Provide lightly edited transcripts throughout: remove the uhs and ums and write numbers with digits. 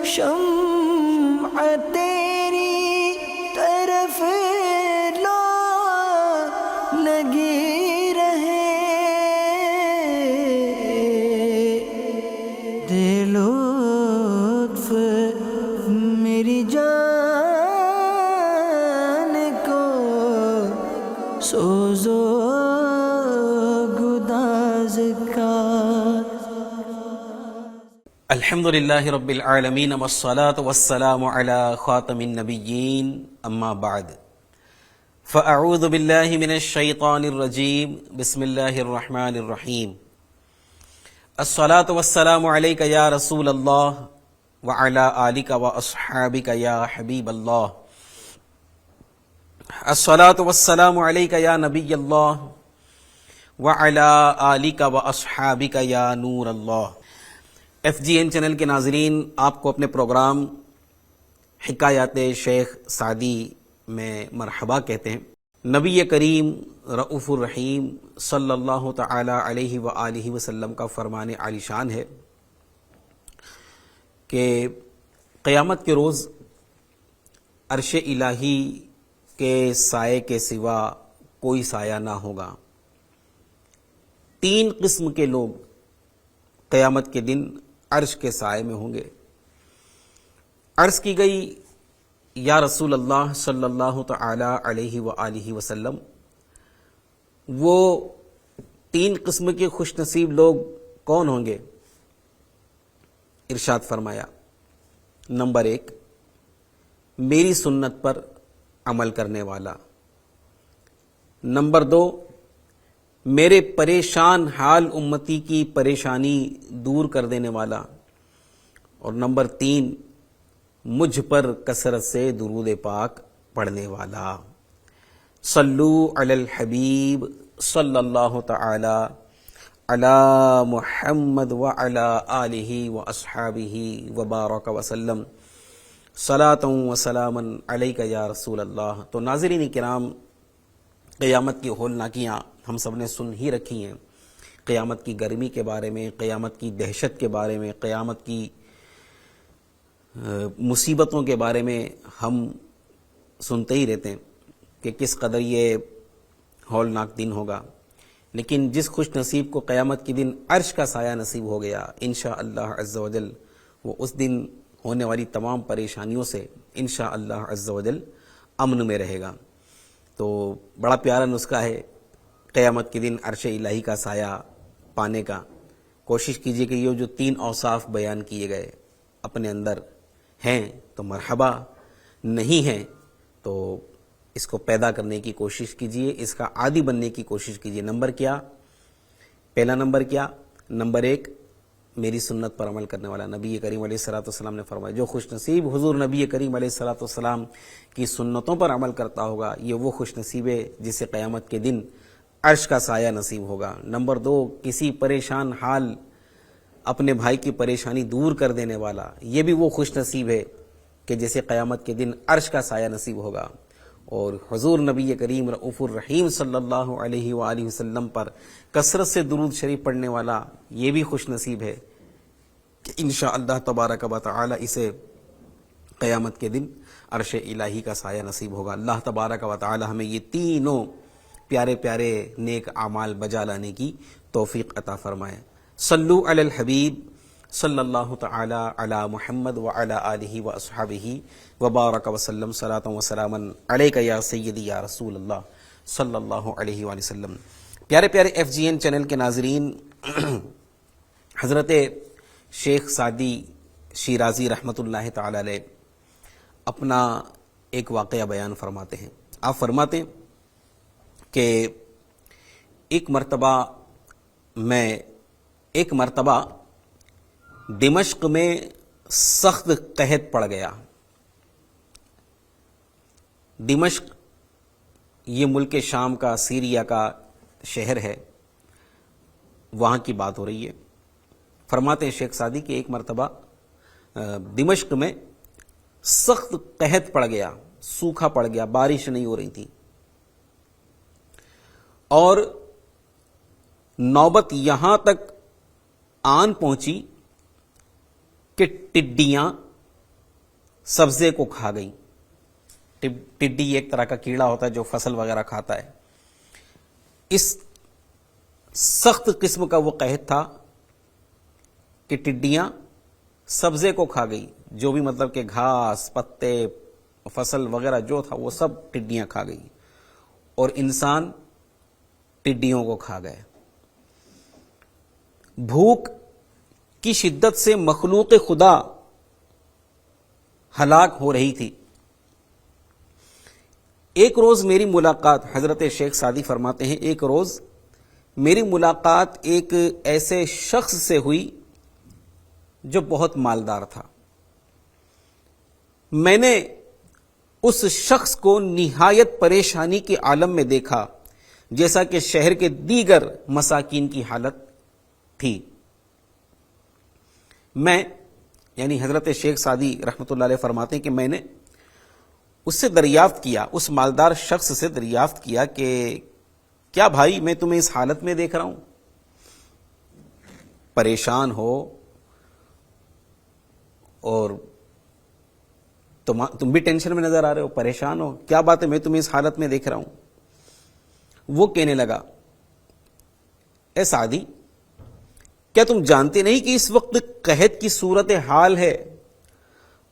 شمع تیری طرف لو لگی رہے، دے لطف میری جان کو سوزو گداز کا۔ الحمدللہ رب العالمین والصلاة والسلام علی خاتم النبیین، اما بعد فاعوذ باللہ من الشیطان الرجیم، بسم اللہ الرحمن الرحیم۔ الصلاة والسلام علیک یا رسول اللہ وعلی آلک واصحابک یا حبیب اللہ۔ الصلاة والسلام علیک یا نبی اللہ وعلی آلک واصحابک یا نور اللہ۔ FGN چینل کے ناظرین، آپ کو اپنے پروگرام حکایات شیخ سعدی میں مرحبا کہتے ہیں۔ نبی کریم رؤوف الرحیم صلی اللہ تعالی علیہ وآلہ وسلم کا فرمان عالی شان ہے کہ قیامت کے روز عرش الہی کے سائے کے سوا کوئی سایہ نہ ہوگا۔ 3 قسم کے لوگ قیامت کے دن عرش کے سائے میں ہوں گے۔ عرض کی گئی یا رسول اللہ صلی اللہ تعالی علیہ وآلہ وسلم، وہ 3 قسم کے خوش نصیب لوگ کون ہوں گے؟ ارشاد فرمایا، نمبر 1، میری سنت پر عمل کرنے والا۔ نمبر 2، میرے پریشان حال امتی کی پریشانی دور کر دینے والا۔ اور نمبر 3، مجھ پر کثرت سے درود پاک پڑھنے والا۔ صلو علی الحبیب صلی اللہ تعالی علی محمد وعلی آلہ واصحابہ وبارک وسلم، صلاۃ و سلاما علیک یا رسول اللہ۔ تو ناظرین کرام، قیامت کی ہولناکیاں ہم سب نے سن ہی رکھی ہیں۔ قیامت کی گرمی کے بارے میں، قیامت کی دہشت کے بارے میں، قیامت کی مصیبتوں کے بارے میں ہم سنتے ہی رہتے ہیں کہ کس قدر یہ ہولناک دن ہوگا۔ لیکن جس خوش نصیب کو قیامت کے دن عرش کا سایہ نصیب ہو گیا، انشاءاللہ عز و جل وہ اس دن ہونے والی تمام پریشانیوں سے انشاءاللہ عز و جل امن میں رہے گا۔ تو بڑا پیارا نسخہ ہے قیامت کے دن عرش الہی کا سایہ پانے کا۔ کوشش کیجئے کہ یہ جو 3 اوصاف بیان کیے گئے اپنے اندر ہیں تو مرحبا، نہیں ہیں تو اس کو پیدا کرنے کی کوشش کیجئے، اس کا عادی بننے کی کوشش کیجئے۔ نمبر کیا؟ پہلا نمبر کیا؟ نمبر 1، میری سنت پر عمل کرنے والا۔ نبی کریم علیہ السلام نے فرمایا، جو خوش نصیب حضور نبی کریم علیہ السلام کی سنتوں پر عمل کرتا ہوگا، یہ وہ خوش نصیب ہے جسے قیامت کے دن عرش کا سایہ نصیب ہوگا۔ نمبر 2، کسی پریشان حال اپنے بھائی کی پریشانی دور کر دینے والا، یہ بھی وہ خوش نصیب ہے کہ جسے قیامت کے دن عرش کا سایہ نصیب ہوگا۔ اور حضور نبی کریم رؤوف الرحیم صلی اللہ علیہ وآلہ وسلم پر کثرت سے درود شریف پڑھنے والا، یہ بھی خوش نصیب ہے کہ انشاءاللہ تبارک و تعالی اسے قیامت کے دن عرش الہی کا سایہ نصیب ہوگا۔ اللہ تبارک و تعالی ہمیں یہ تینوں پیارے پیارے نیک اعمال بجا لانے کی توفیق عطا فرمائے۔ صلو علی الحبیب صلی اللہ تعالی علی محمد وعلی آلہ واصحابہ وبارک وسلم، صلاۃ و سلاما علیک یا سیدی یا رسول اللہ صلی اللہ علیہ وآلہ وسلم۔ پیارے پیارے FGN چینل کے ناظرین، حضرت شیخ سعدی شیرازی رحمۃ اللہ تعالی علیہ اپنا ایک واقعہ بیان فرماتے ہیں۔ آپ فرماتے ہیں کہ ایک مرتبہ دمشق میں سخت قحط پڑ گیا۔ دمشق یہ ملک شام کا، سیریا کا شہر ہے، وہاں کی بات ہو رہی ہے۔ فرماتے ہیں شیخ سعدی کہ ایک مرتبہ دمشق میں سخت قحط پڑ گیا، سوکھا پڑ گیا، بارش نہیں ہو رہی تھی، اور نوبت یہاں تک آن پہنچی کہ ٹڈیاں سبزے کو کھا گئی. ٹڈی ایک طرح کا کیڑا ہوتا ہے جو فصل وغیرہ کھاتا ہے. اس سخت قسم کا وہ قحط تھا کہ ٹڈیاں سبزے کو کھا گئی, جو بھی مطلب کہ گھاس پتے فصل وغیرہ جو تھا وہ سب ٹڈیاں کھا گئی, اور انسان ٹڈیوں کو کھا گئے. بھوک کی شدت سے مخلوق خدا ہلاک ہو رہی تھی. ایک روز میری ملاقات, حضرت شیخ سعدی فرماتے ہیں, ایک روز میری ملاقات ایک ایسے شخص سے ہوئی جو بہت مالدار تھا. میں نے اس شخص کو نہایت پریشانی کے عالم میں دیکھا, جیسا کہ شہر کے دیگر مساکین کی حالت تھی. میں یعنی حضرت شیخ سعدی رحمۃ اللہ علیہ فرماتے ہیں کہ میں نے اس سے دریافت کیا, اس مالدار شخص سے دریافت کیا کہ کیا بھائی میں تمہیں اس حالت میں دیکھ رہا ہوں, پریشان ہو اور تم بھی ٹینشن میں نظر آ رہے ہو, پریشان ہو, کیا بات ہے میں تمہیں اس حالت میں دیکھ رہا ہوں. وہ کہنے لگا, اے سعدی کیا تم جانتے نہیں کہ اس وقت قحط کی صورت حال ہے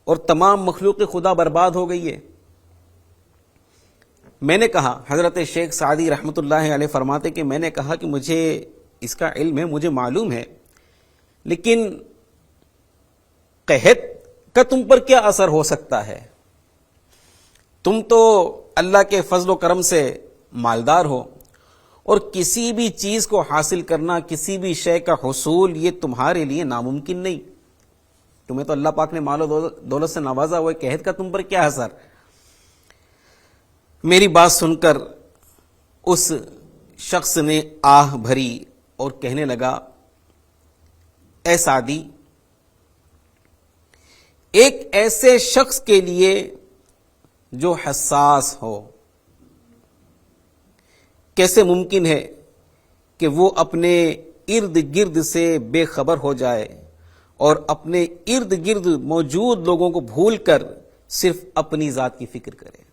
اور تمام مخلوق خدا برباد ہو گئی ہے. میں نے کہا, حضرت شیخ سعدی رحمۃ اللہ علیہ فرماتے کہ میں نے کہا کہ مجھے اس کا علم ہے, مجھے معلوم ہے, لیکن قحط کا تم پر کیا اثر ہو سکتا ہے؟ تم تو اللہ کے فضل و کرم سے مالدار ہو, اور کسی بھی چیز کو حاصل کرنا, کسی بھی شے کا حصول, یہ تمہارے لیے ناممکن نہیں. تمہیں تو اللہ پاک نے مال و دولت سے نوازا ہوا ہے, قحط کا تم پر کیا اثر؟ میری بات سن کر اس شخص نے آہ بھری اور کہنے لگا, اے سعدی ایک ایسے شخص کے لیے جو حساس ہو, کیسے ممکن ہے کہ وہ اپنے ارد گرد سے بے خبر ہو جائے اور اپنے ارد گرد موجود لوگوں کو بھول کر صرف اپنی ذات کی فکر کرے؟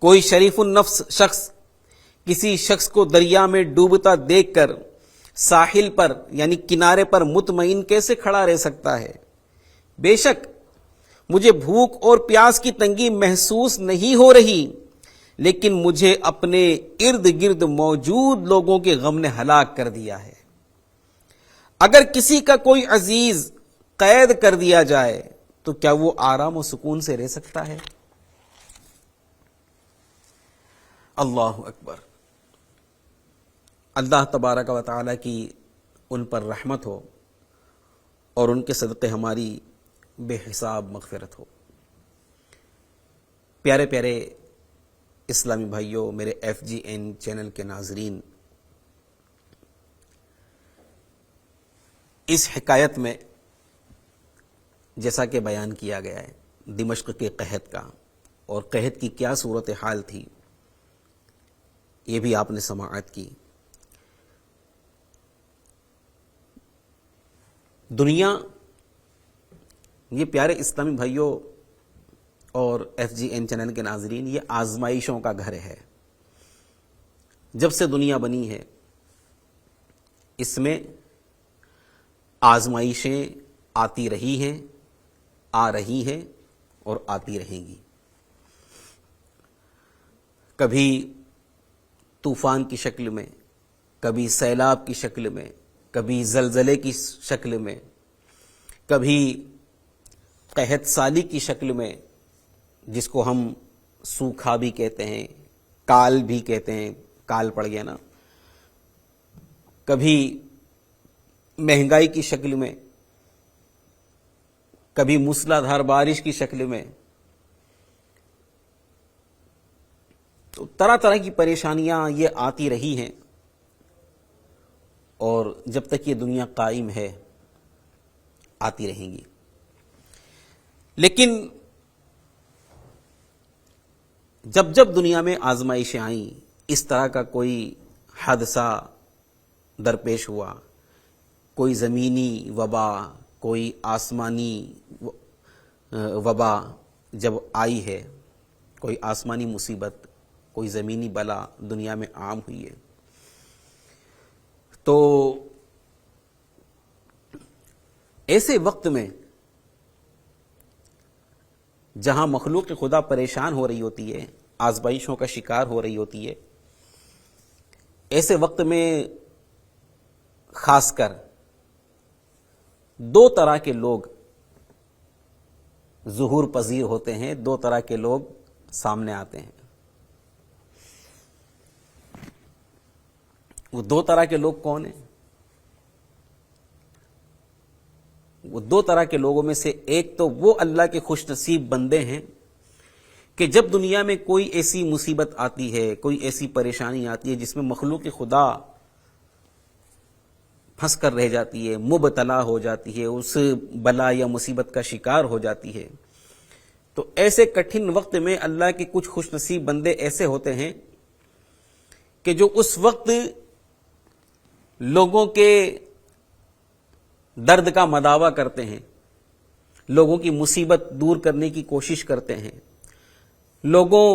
کوئی شریف النفس شخص کسی شخص کو دریا میں ڈوبتا دیکھ کر ساحل پر یعنی کنارے پر مطمئن کیسے کھڑا رہ سکتا ہے؟ بے شک مجھے بھوک اور پیاس کی تنگی محسوس نہیں ہو رہی, لیکن مجھے اپنے ارد گرد موجود لوگوں کے غم نے ہلاک کر دیا ہے. اگر کسی کا کوئی عزیز قید کر دیا جائے تو کیا وہ آرام و سکون سے رہ سکتا ہے؟ اللہ اکبر. اللہ تبارک و تعالی کی ان پر رحمت ہو اور ان کے صدقے ہماری بے حساب مغفرت ہو. پیارے پیارے اسلامی بھائیوں, میرے FGN چینل کے ناظرین, اس حکایت میں جیسا کہ بیان کیا گیا ہے دمشق کے قحط کا, اور قحط کی کیا صورت حال تھی یہ بھی آپ نے سماعت کی. دنیا, یہ پیارے اسلامی بھائیوں اور FGN چینل کے ناظرین, یہ آزمائشوں کا گھر ہے. جب سے دنیا بنی ہے اس میں آزمائشیں آتی رہی ہیں, آ رہی ہیں اور آتی رہیں گی. کبھی طوفان کی شکل میں, کبھی سیلاب کی شکل میں, کبھی زلزلے کی شکل میں, کبھی قحط سالی کی شکل میں, جس کو ہم سوکھا بھی کہتے ہیں, کال بھی کہتے ہیں, کال پڑ گیا نا, کبھی مہنگائی کی شکل میں, کبھی موسلادھار بارش کی شکل میں. تو طرح طرح کی پریشانیاں یہ آتی رہی ہیں, اور جب تک یہ دنیا قائم ہے آتی رہیں گی. لیکن جب جب دنیا میں آزمائشیں آئیں, اس طرح کا کوئی حادثہ درپیش ہوا, کوئی زمینی وبا, کوئی آسمانی وبا جب آئی ہے، کوئی آسمانی مصیبت، کوئی زمینی بلا دنیا میں عام ہوئی ہے، تو ایسے وقت میں جہاں مخلوق خدا پریشان ہو رہی ہوتی ہے، آزمائشوں کا شکار ہو رہی ہوتی ہے، ایسے وقت میں خاص کر دو طرح کے لوگ ظہور پذیر ہوتے ہیں، دو طرح کے لوگ سامنے آتے ہیں۔ وہ دو طرح کے لوگ کون ہیں؟ وہ دو طرح کے لوگوں میں سے ایک تو وہ اللہ کے خوش نصیب بندے ہیں کہ جب دنیا میں کوئی ایسی مصیبت آتی ہے، کوئی ایسی پریشانی آتی ہے جس میں مخلوق خدا پھنس کر رہ جاتی ہے، مبتلا ہو جاتی ہے، اس بلا یا مصیبت کا شکار ہو جاتی ہے، تو ایسے کٹھن وقت میں اللہ کے کچھ خوش نصیب بندے ایسے ہوتے ہیں کہ جو اس وقت لوگوں کے درد کا مداوع کرتے ہیں، لوگوں کی مصیبت دور کرنے کی کوشش کرتے ہیں، لوگوں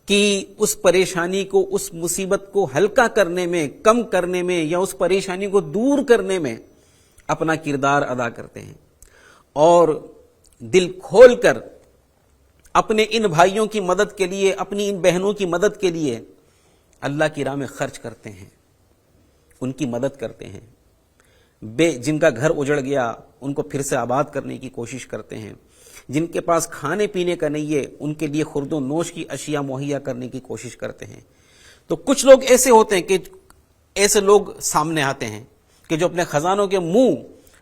کی اس پریشانی کو، اس مصیبت کو ہلکا کرنے میں، کم کرنے میں یا اس پریشانی کو دور کرنے میں اپنا کردار ادا کرتے ہیں، اور دل کھول کر اپنے ان بھائیوں کی مدد کے لیے، اپنی ان بہنوں کی مدد کے لیے اللہ کی راہ میں خرچ کرتے ہیں، ان کی مدد کرتے ہیں، جن کا گھر اجڑ گیا ان کو پھر سے آباد کرنے کی کوشش کرتے ہیں، جن کے پاس کھانے پینے کا نہیں ہے ان کے لیے خورد و نوش کی اشیاء مہیا کرنے کی کوشش کرتے ہیں۔ تو کچھ لوگ ایسے ہوتے ہیں کہ ایسے لوگ سامنے آتے ہیں کہ جو اپنے خزانوں کے منہ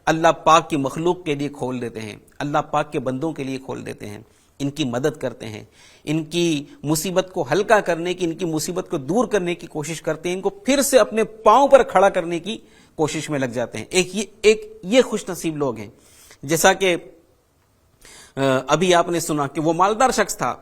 اللہ پاک کی مخلوق کے لیے کھول دیتے ہیں، اللہ پاک کے بندوں کے لیے کھول دیتے ہیں، ان کی مدد کرتے ہیں، ان کی مصیبت کو ہلکا کرنے کی، ان کی مصیبت کو دور کرنے کی کوشش کرتے ہیں، ان کو پھر سے اپنے پاؤں پر کھڑا کرنے کی کوشش میں لگ جاتے ہیں۔ ایک یہ خوش نصیب لوگ ہیں، جیسا کہ ابھی آپ نے سنا کہ وہ مالدار شخص تھا۔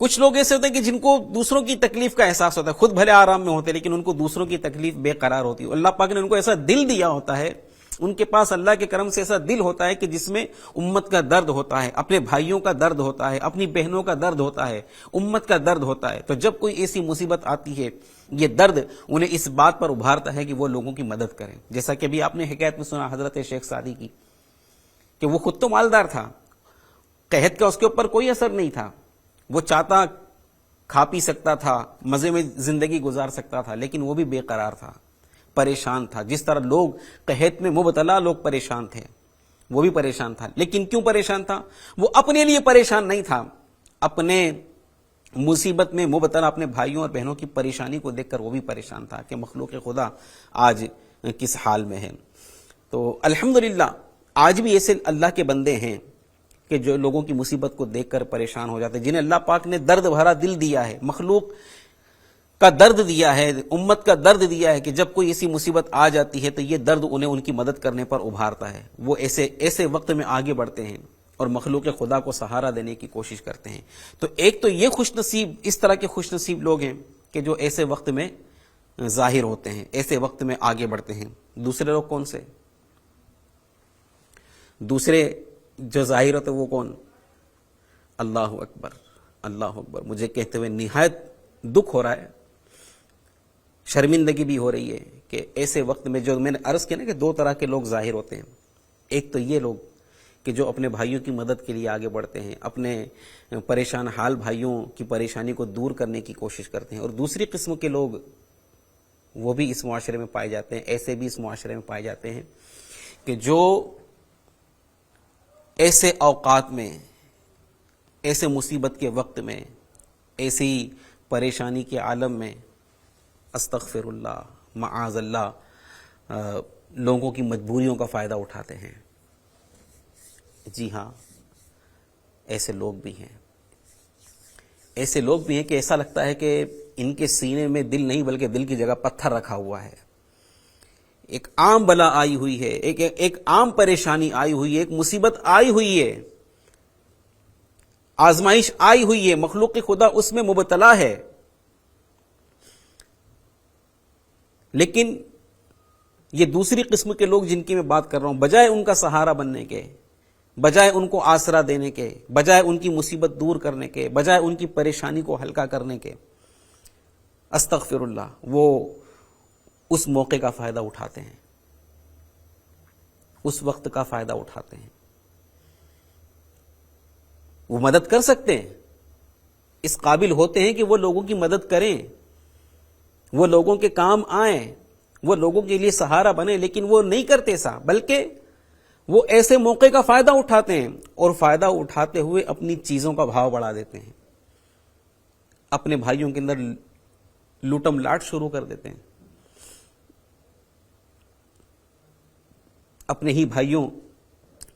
کچھ لوگ ایسے ہوتے ہیں کہ جن کو دوسروں کی تکلیف کا احساس ہوتا ہے، خود بھلے آرام میں ہوتے لیکن ان کو دوسروں کی تکلیف بے قرار ہوتی ہے۔ اللہ پاک نے ان کو ایسا دل دیا ہوتا ہے، ان کے پاس اللہ کے کرم سے ایسا دل ہوتا ہے کہ جس میں امت کا درد ہوتا ہے، اپنے بھائیوں کا درد ہوتا ہے، اپنی بہنوں کا درد ہوتا ہے، امت کا درد ہوتا ہے۔ تو جب کوئی ایسی مصیبت آتی ہے، یہ درد انہیں اس بات پر ابھارتا ہے کہ وہ لوگوں کی مدد کریں۔ جیسا کہ ابھی آپ نے حکایت میں سنا حضرت شیخ سعدی کی کہ وہ خود تو مالدار تھا، قحط کا اس کے اوپر کوئی اثر نہیں تھا، وہ چاہتا کھا پی سکتا تھا، مزے میں زندگی گزار سکتا تھا، لیکن وہ بھی بے قرار تھا، پریشان تھا۔ جس طرح لوگ قحط میں مبتلا لوگ پریشان تھے، وہ بھی پریشان تھا۔ لیکن کیوں پریشان تھا؟ وہ اپنے لیے پریشان نہیں تھا، اپنے مصیبت میں مبتلا اپنے بھائیوں اور بہنوں کی پریشانی کو دیکھ کر وہ بھی پریشان تھا کہ مخلوق خدا آج کس حال میں ہے۔ تو الحمدللہ آج بھی ایسے اللہ کے بندے ہیں کہ جو لوگوں کی مصیبت کو دیکھ کر پریشان ہو جاتے ہیں، جنہیں اللہ پاک نے درد بھرا دل دیا ہے، مخلوق کا درد دیا ہے، امت کا درد دیا ہے کہ جب کوئی ایسی مصیبت آ جاتی ہے تو یہ درد انہیں ان کی مدد کرنے پر ابھارتا ہے۔ وہ ایسے وقت میں آگے بڑھتے ہیں اور مخلوق خدا کو سہارا دینے کی کوشش کرتے ہیں۔ تو ایک تو یہ خوش نصیب، اس طرح کے خوش نصیب لوگ ہیں کہ جو ایسے وقت میں ظاہر ہوتے ہیں، ایسے وقت میں آگے بڑھتے ہیں۔ دوسرے لوگ کون سے؟ دوسرے جو ظاہر ہوتے وہ کون؟ اللہ اکبر، اللہ اکبر، مجھے کہتے ہوئے نہایت دکھ ہو رہا ہے، شرمندگی بھی ہو رہی ہے کہ ایسے وقت میں جو میں نے عرض کیا نا کہ دو طرح کے لوگ ظاہر ہوتے ہیں۔ ایک تو یہ لوگ کہ جو اپنے بھائیوں کی مدد کے لیے آگے بڑھتے ہیں، اپنے پریشان حال بھائیوں کی پریشانی کو دور کرنے کی کوشش کرتے ہیں، اور دوسری قسم کے لوگ وہ بھی اس معاشرے میں پائے جاتے ہیں، ایسے بھی اس معاشرے میں پائے جاتے ہیں کہ جو ایسے اوقات میں، ایسے مصیبت کے وقت میں، ایسی پریشانی کے عالم میں استغفر اللہ، معاذ اللہ، لوگوں کی مجبوریوں کا فائدہ اٹھاتے ہیں۔ جی ہاں، ایسے لوگ بھی ہیں، ایسے لوگ بھی ہیں کہ ایسا لگتا ہے کہ ان کے سینے میں دل نہیں بلکہ دل کی جگہ پتھر رکھا ہوا ہے۔ ایک عام بلا آئی ہوئی ہے، ایک عام پریشانی آئی ہوئی ہے، ایک مصیبت آئی ہوئی ہے، آزمائش آئی ہوئی ہے، مخلوق خدا اس میں مبتلا ہے، لیکن یہ دوسری قسم کے لوگ جن کی میں بات کر رہا ہوں، بجائے ان کا سہارا بننے کے، بجائے ان کو آسرا دینے کے، بجائے ان کی مصیبت دور کرنے کے، بجائے ان کی پریشانی کو ہلکا کرنے کے، استغفر اللہ، وہ اس موقع کا فائدہ اٹھاتے ہیں، اس وقت کا فائدہ اٹھاتے ہیں۔ وہ مدد کر سکتے ہیں، اس قابل ہوتے ہیں کہ وہ لوگوں کی مدد کریں، وہ لوگوں کے کام آئیں، وہ لوگوں کے لیے سہارا بنے، لیکن وہ نہیں کرتے ایسا، بلکہ وہ ایسے موقع کا فائدہ اٹھاتے ہیں اور فائدہ اٹھاتے ہوئے اپنی چیزوں کا بھاؤ بڑھا دیتے ہیں، اپنے بھائیوں کے اندر لوٹم لاٹ شروع کر دیتے ہیں، اپنے ہی بھائیوں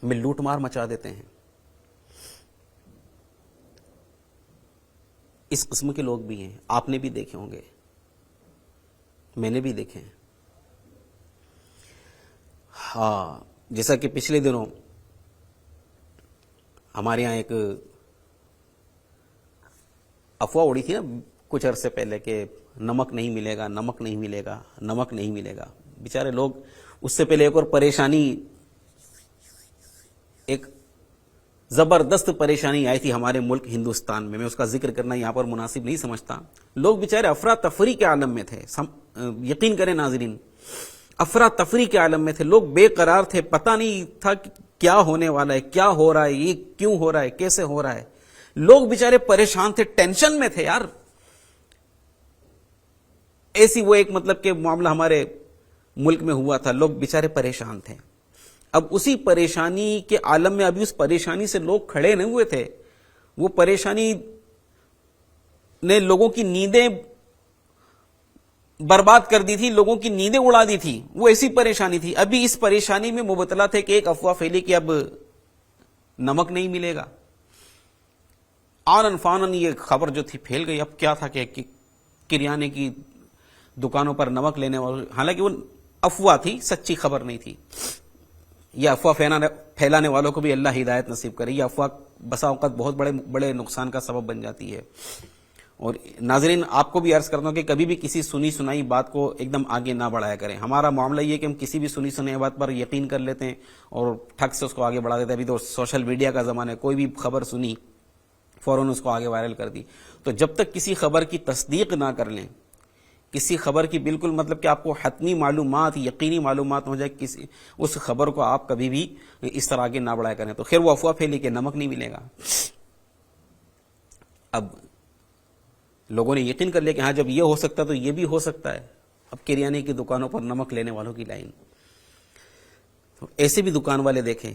میں لوٹ مار مچا دیتے ہیں۔ اس قسم کے لوگ بھی ہیں، آپ نے بھی دیکھے ہوں گے، میں نے بھی دیکھے ہیں۔ ہاں، جیسا کہ پچھلے دنوں ہمارے یہاں ایک افواہ اڑی تھی نا کچھ عرصے پہلے کہ نمک نہیں ملے گا، نمک نہیں ملے گا، نمک نہیں ملے گا۔ بیچارے لوگ، اس سے پہلے ایک اور پریشانی، ایک زبردست پریشانی آئی تھی ہمارے ملک ہندوستان میں اس کا ذکر کرنا یہاں پر مناسب نہیں سمجھتا۔ لوگ بیچارے افراتفری کے عالم میں تھے، یقین کریں ناظرین، افراتفری کے عالم میں تھے، لوگ بے قرار تھے، پتہ نہیں تھا کہ کیا ہونے والا ہے، کیا ہو رہا ہے، یہ کیوں ہو رہا ہے، کیسے ہو رہا ہے۔ لوگ بیچارے پریشان تھے، ٹینشن میں تھے یار۔ ایسی وہ ایک مطلب کہ معاملہ ہمارے ملک میں ہوا تھا، لوگ بیچارے پریشان تھے۔ اب اسی پریشانی کے عالم میں ابھی اس پریشانی سے لوگ کھڑے نہیں ہوئے تھے، وہ پریشانی نے لوگوں کی نیندیں برباد کر دی تھی، لوگوں کی نیندیں اڑا دی تھی، وہ ایسی پریشانی تھی۔ ابھی اس پریشانی میں مبتلا تھے کہ ایک افواہ پھیلی کہ اب نمک نہیں ملے گا۔ آنن فانن یہ خبر جو تھی پھیل گئی۔ اب کیا تھا کہ کریانے کی دکانوں پر نمک لینے والے، حالانکہ وہ افواہ تھی، سچی خبر نہیں تھی۔ یہ افواہ پھیلانے والوں کو بھی اللہ ہدایت نصیب کرے۔ یہ افواہ بسا اوقات بہت بڑے نقصان کا سبب بن جاتی ہے۔ اور ناظرین، آپ کو بھی عرض کرتا ہوں کہ کبھی بھی کسی سنی سنائی بات کو ایک دم آگے نہ بڑھایا کریں۔ ہمارا معاملہ یہ ہے کہ ہم کسی بھی سنی سنائی بات پر یقین کر لیتے ہیں اور ٹھک سے اس کو آگے بڑھا دیتے ہیں۔ ابھی تو سوشل میڈیا کا زمانہ ہے، کوئی بھی خبر سنی فوراً اس کو آگے وائرل کر دی۔ تو جب تک کسی خبر کی تصدیق نہ کر لیں، کسی خبر کی بالکل مطلب کہ آپ کو حتمی معلومات، یقینی معلومات ہو جائے، اس خبر کو آپ کبھی بھی اس طرح آگے نہ بڑھایا کریں۔ تو خیر وہ افواہ پھیلی کہ نمک نہیں ملے گا۔ اب لوگوں نے یقین کر لیا کہ ہاں جب یہ ہو سکتا تو یہ بھی ہو سکتا ہے۔ اب کریانے کی دکانوں پر نمک لینے والوں کی لائن۔ تو ایسے بھی دکان والے دیکھیں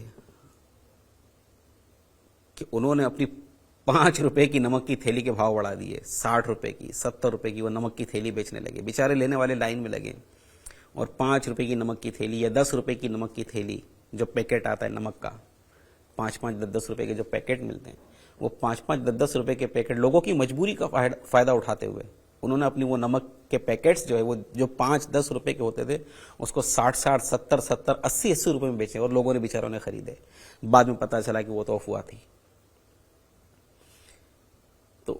کہ انہوں نے اپنی 5 روپے کی نمک کی تھیلی کے بھاؤ بڑھا دیے، 60 روپے کی، 70 روپے کی وہ نمک کی تھیلی بیچنے لگے۔ بیچارے لینے والے لائن میں لگے اور 5 روپے کی نمک کی تھیلی یا 10 روپے کی نمک کی تھیلی، جو پیکٹ آتا ہے نمک کا، 5-5 10 روپے کے جو پیکٹ ملتے ہیں، وہ 5-5 10 روپے کے پیکٹ لوگوں کی مجبوری کا فائدہ اٹھاتے ہوئے انہوں نے اپنی وہ نمک کے پیکٹس جو ہے وہ جو 5-10 روپے کے ہوتے تھے اس کو 60-60 70-70 80-80 روپے میں بیچے اور لوگوں نے بیچاروں نے خریدے۔ بعد میں پتہ چلا کہ وہ تو افواہ تھی۔ تو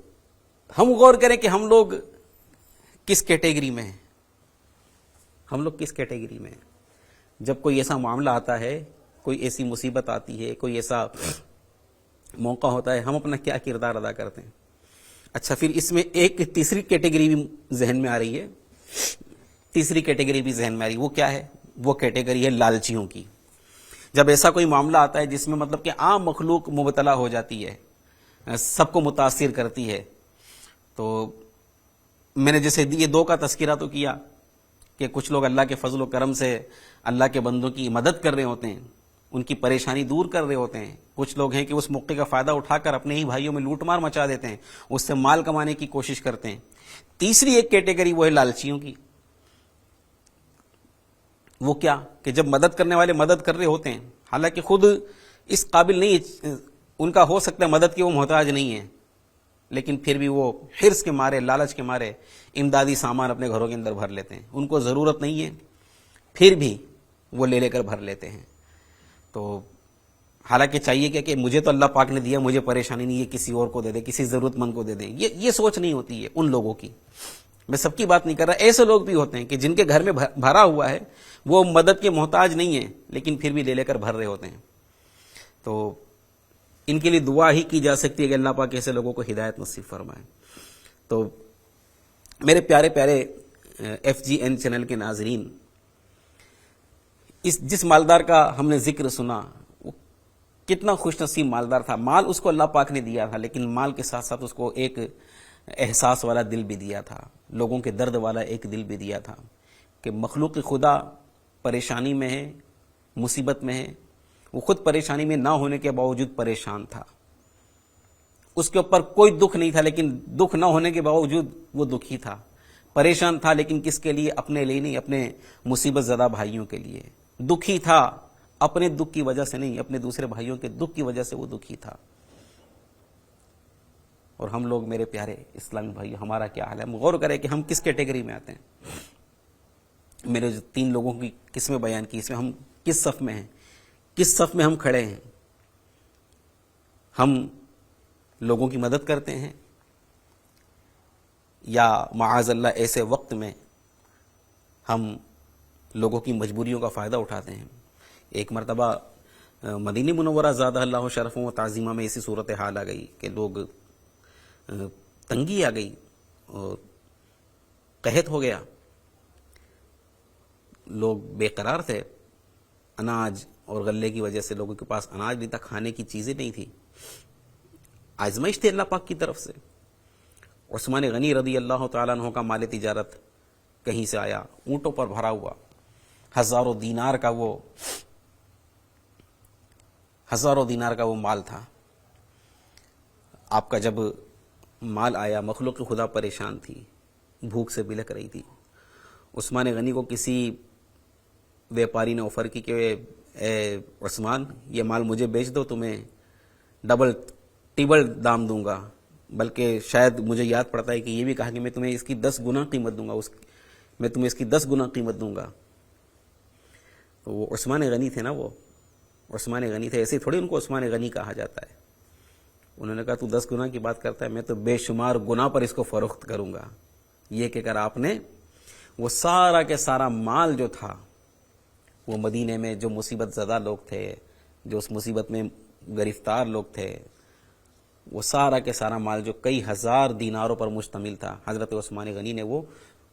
ہم غور کریں کہ ہم لوگ کس کیٹیگری میں ہیں، ہم لوگ کس کیٹیگری میں ہیں۔ جب کوئی ایسا معاملہ آتا ہے، کوئی ایسی مصیبت آتی ہے، کوئی ایسا موقع ہوتا ہے، ہم اپنا کیا کردار ادا کرتے ہیں۔ اچھا، پھر اس میں ایک تیسری کیٹیگری بھی ذہن میں آ رہی ہے، تیسری کیٹیگری بھی ذہن میں آ رہی ہے۔ وہ کیا ہے؟ وہ کیٹیگری ہے لالچیوں کی۔ جب ایسا کوئی معاملہ آتا ہے جس میں مطلب کہ عام مخلوق مبتلا ہو جاتی ہے، سب کو متاثر کرتی ہے، تو میں نے جیسے یہ 2 کا تذکرہ تو کیا کہ کچھ لوگ اللہ کے فضل و کرم سے اللہ کے بندوں کی مدد کر رہے ہوتے ہیں، ان کی پریشانی دور کر رہے ہوتے ہیں۔ کچھ لوگ ہیں کہ اس موقع کا فائدہ اٹھا کر اپنے ہی بھائیوں میں لوٹ مار مچا دیتے ہیں، اس سے مال کمانے کی کوشش کرتے ہیں۔ تیسری ایک کیٹیگری وہ ہے لالچیوں کی۔ وہ کیا کہ جب مدد کرنے والے مدد کر رہے ہوتے ہیں، حالانکہ خود اس قابل نہیں، ان کا ہو سکتا ہے مدد کے وہ محتاج نہیں ہے، لیکن پھر بھی وہ حرص کے مارے، لالچ کے مارے امدادی سامان اپنے گھروں کے اندر بھر لیتے ہیں۔ ان کو ضرورت نہیں ہے، پھر بھی وہ لے کر بھر لیتے ہیں۔ تو حالانکہ چاہیے کہ مجھے تو اللہ پاک نے دیا، مجھے پریشانی نہیں ہے، کسی اور کو دے دے، کسی ضرورت مند کو دے دیں۔ یہ سوچ نہیں ہوتی ہے ان لوگوں کی۔ میں سب کی بات نہیں کر رہا، ایسے لوگ بھی ہوتے ہیں کہ جن کے گھر میں بھرا ہوا ہے، وہ مدد کے محتاج نہیں ہیں لیکن پھر بھی لے کر بھر رہے ہوتے ہیں. تو ان کے لیے دعا ہی کی جا سکتی ہے کہ اللہ پاک ایسے لوگوں کو ہدایت نصیب فرمائے. تو میرے پیارے پیارے FGN چینل کے ناظرین، جس مالدار کا ہم نے ذکر سنا وہ کتنا خوش نصیب مالدار تھا. مال اس کو اللہ پاک نے دیا تھا، لیکن مال کے ساتھ ساتھ اس کو ایک احساس والا دل بھی دیا تھا، لوگوں کے درد والا ایک دل بھی دیا تھا کہ مخلوق خدا پریشانی میں ہے، مصیبت میں ہے، وہ خود پریشانی میں نہ ہونے کے باوجود پریشان تھا. اس کے اوپر کوئی دکھ نہیں تھا، لیکن دکھ نہ ہونے کے باوجود وہ دکھی تھا، پریشان تھا، لیکن کس کے لیے؟ اپنے لیے نہیں، اپنے مصیبت زدہ بھائیوں کے لیے. دکھی تھا اپنے دکھ کی وجہ سے نہیں، اپنے دوسرے بھائیوں کے دکھ کی وجہ سے وہ دکھی تھا. اور ہم لوگ، میرے پیارے اسلامی بھائی، ہمارا کیا حال ہے؟ ہم غور کریں کہ ہم کس کیٹیگری میں آتے ہیں. میرے جو 3 لوگوں کی قسمیں بیان کی، اس میں ہم کس صف میں ہیں، کس صف میں ہم کھڑے ہیں؟ ہم لوگوں کی مدد کرتے ہیں یا معاذ اللہ ایسے وقت میں ہم لوگوں کی مجبوریوں کا فائدہ اٹھاتے ہیں؟ ایک مرتبہ مدینہ منورہ زادہ اللہ شرفوں و تعظیمہ میں ایسی صورتحال آ گئی کہ لوگ تنگی آ گئی اور قحط ہو گیا، لوگ بے قرار تھے، اناج اور غلے کی وجہ سے لوگوں کے پاس اناج نہیں تھا، کھانے کی چیزیں نہیں تھی. آزمائش تھی اللہ پاک کی طرف سے. عثمان غنی رضی اللہ تعالیٰ عنہ کا مال تجارت کہیں سے آیا، اونٹوں پر بھرا ہوا، ہزاروں دینار کا وہ مال تھا. آپ کا جب مال آیا، مخلوق خدا پریشان تھی، بھوک سے بلک رہی تھی. عثمان غنی کو کسی ویپاری نے آفر کی کہ اے عثمان، یہ مال مجھے بیچ دو، تمہیں ڈبل ٹیبل دام دوں گا. بلکہ شاید مجھے یاد پڑتا ہے کہ یہ بھی کہا کہ میں تمہیں اس کی 10 گنا قیمت دوں گا، میں تمہیں اس کی 10 گنا قیمت دوں گا. تو وہ عثمان غنی تھے نا، وہ عثمان غنی تھے، ایسے تھوڑی ان کو عثمان غنی کہا جاتا ہے. انہوں نے کہا تو 10 گنا کی بات کرتا ہے، میں تو بے شمار گنا پر اس کو فروخت کروں گا. یہ کہ کر آپ نے وہ سارا کے سارا مال جو تھا، وہ مدینے میں جو مصیبت زدہ لوگ تھے، جو اس مصیبت میں گرفتار لوگ تھے، وہ سارا کے سارا مال جو کئی ہزار دیناروں پر مشتمل تھا، حضرت عثمان غنی نے وہ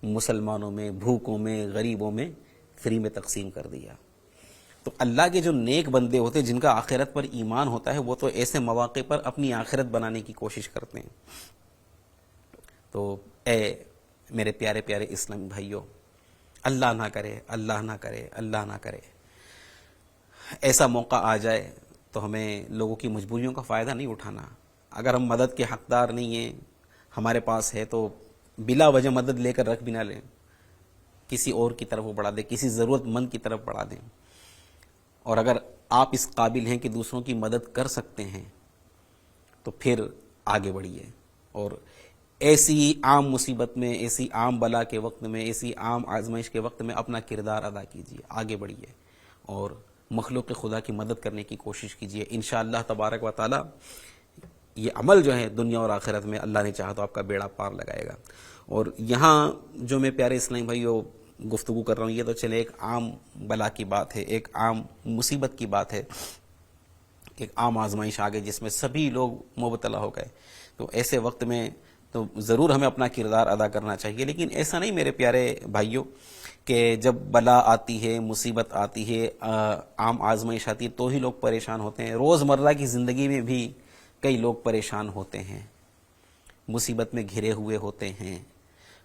مسلمانوں میں، بھوکوں میں، غریبوں میں فری میں تقسیم کر دیا. تو اللہ کے جو نیک بندے ہوتے ہیں، جن کا آخرت پر ایمان ہوتا ہے، وہ تو ایسے مواقع پر اپنی آخرت بنانے کی کوشش کرتے ہیں. تو اے میرے پیارے پیارے اسلامی بھائیوں، اللہ نہ کرے، اللہ نہ کرے، اللہ نہ کرے ایسا موقع آ جائے تو ہمیں لوگوں کی مجبوریوں کا فائدہ نہیں اٹھانا. اگر ہم مدد کے حقدار نہیں ہیں، ہمارے پاس ہے تو بلا وجہ مدد لے کر رکھ بھی نہ لیں، کسی اور کی طرف وہ بڑھا دیں، کسی ضرورت مند کی طرف بڑھا دیں. اور اگر آپ اس قابل ہیں کہ دوسروں کی مدد کر سکتے ہیں تو پھر آگے بڑھیے، اور ایسی عام مصیبت میں، ایسی عام بلا کے وقت میں، ایسی عام آزمائش کے وقت میں اپنا کردار ادا کیجیے، آگے بڑھیے اور مخلوق خدا کی مدد کرنے کی کوشش کیجیے. انشاءاللہ تبارک و تعالی یہ عمل جو ہے دنیا اور آخرت میں اللہ نے چاہا تو آپ کا بیڑا پار لگائے گا. اور یہاں جو میں پیارے اسلامی بھائیوں گفتگو کر رہا ہوں، یہ تو چلے ایک عام بلا کی بات ہے، ایک عام مصیبت کی بات ہے، ایک عام آزمائش آ گئی جس میں سبھی لوگ مبتلا ہو گئے. تو ایسے وقت میں تو ضرور ہمیں اپنا کردار ادا کرنا چاہیے، لیکن ایسا نہیں میرے پیارے بھائیوں کہ جب بلا آتی ہے، مصیبت آتی ہے، عام آزمائش آتی ہے تو ہی لوگ پریشان ہوتے ہیں. روزمرہ کی زندگی میں بھی کئی لوگ پریشان ہوتے ہیں، مصیبت میں گھرے ہوئے ہوتے ہیں،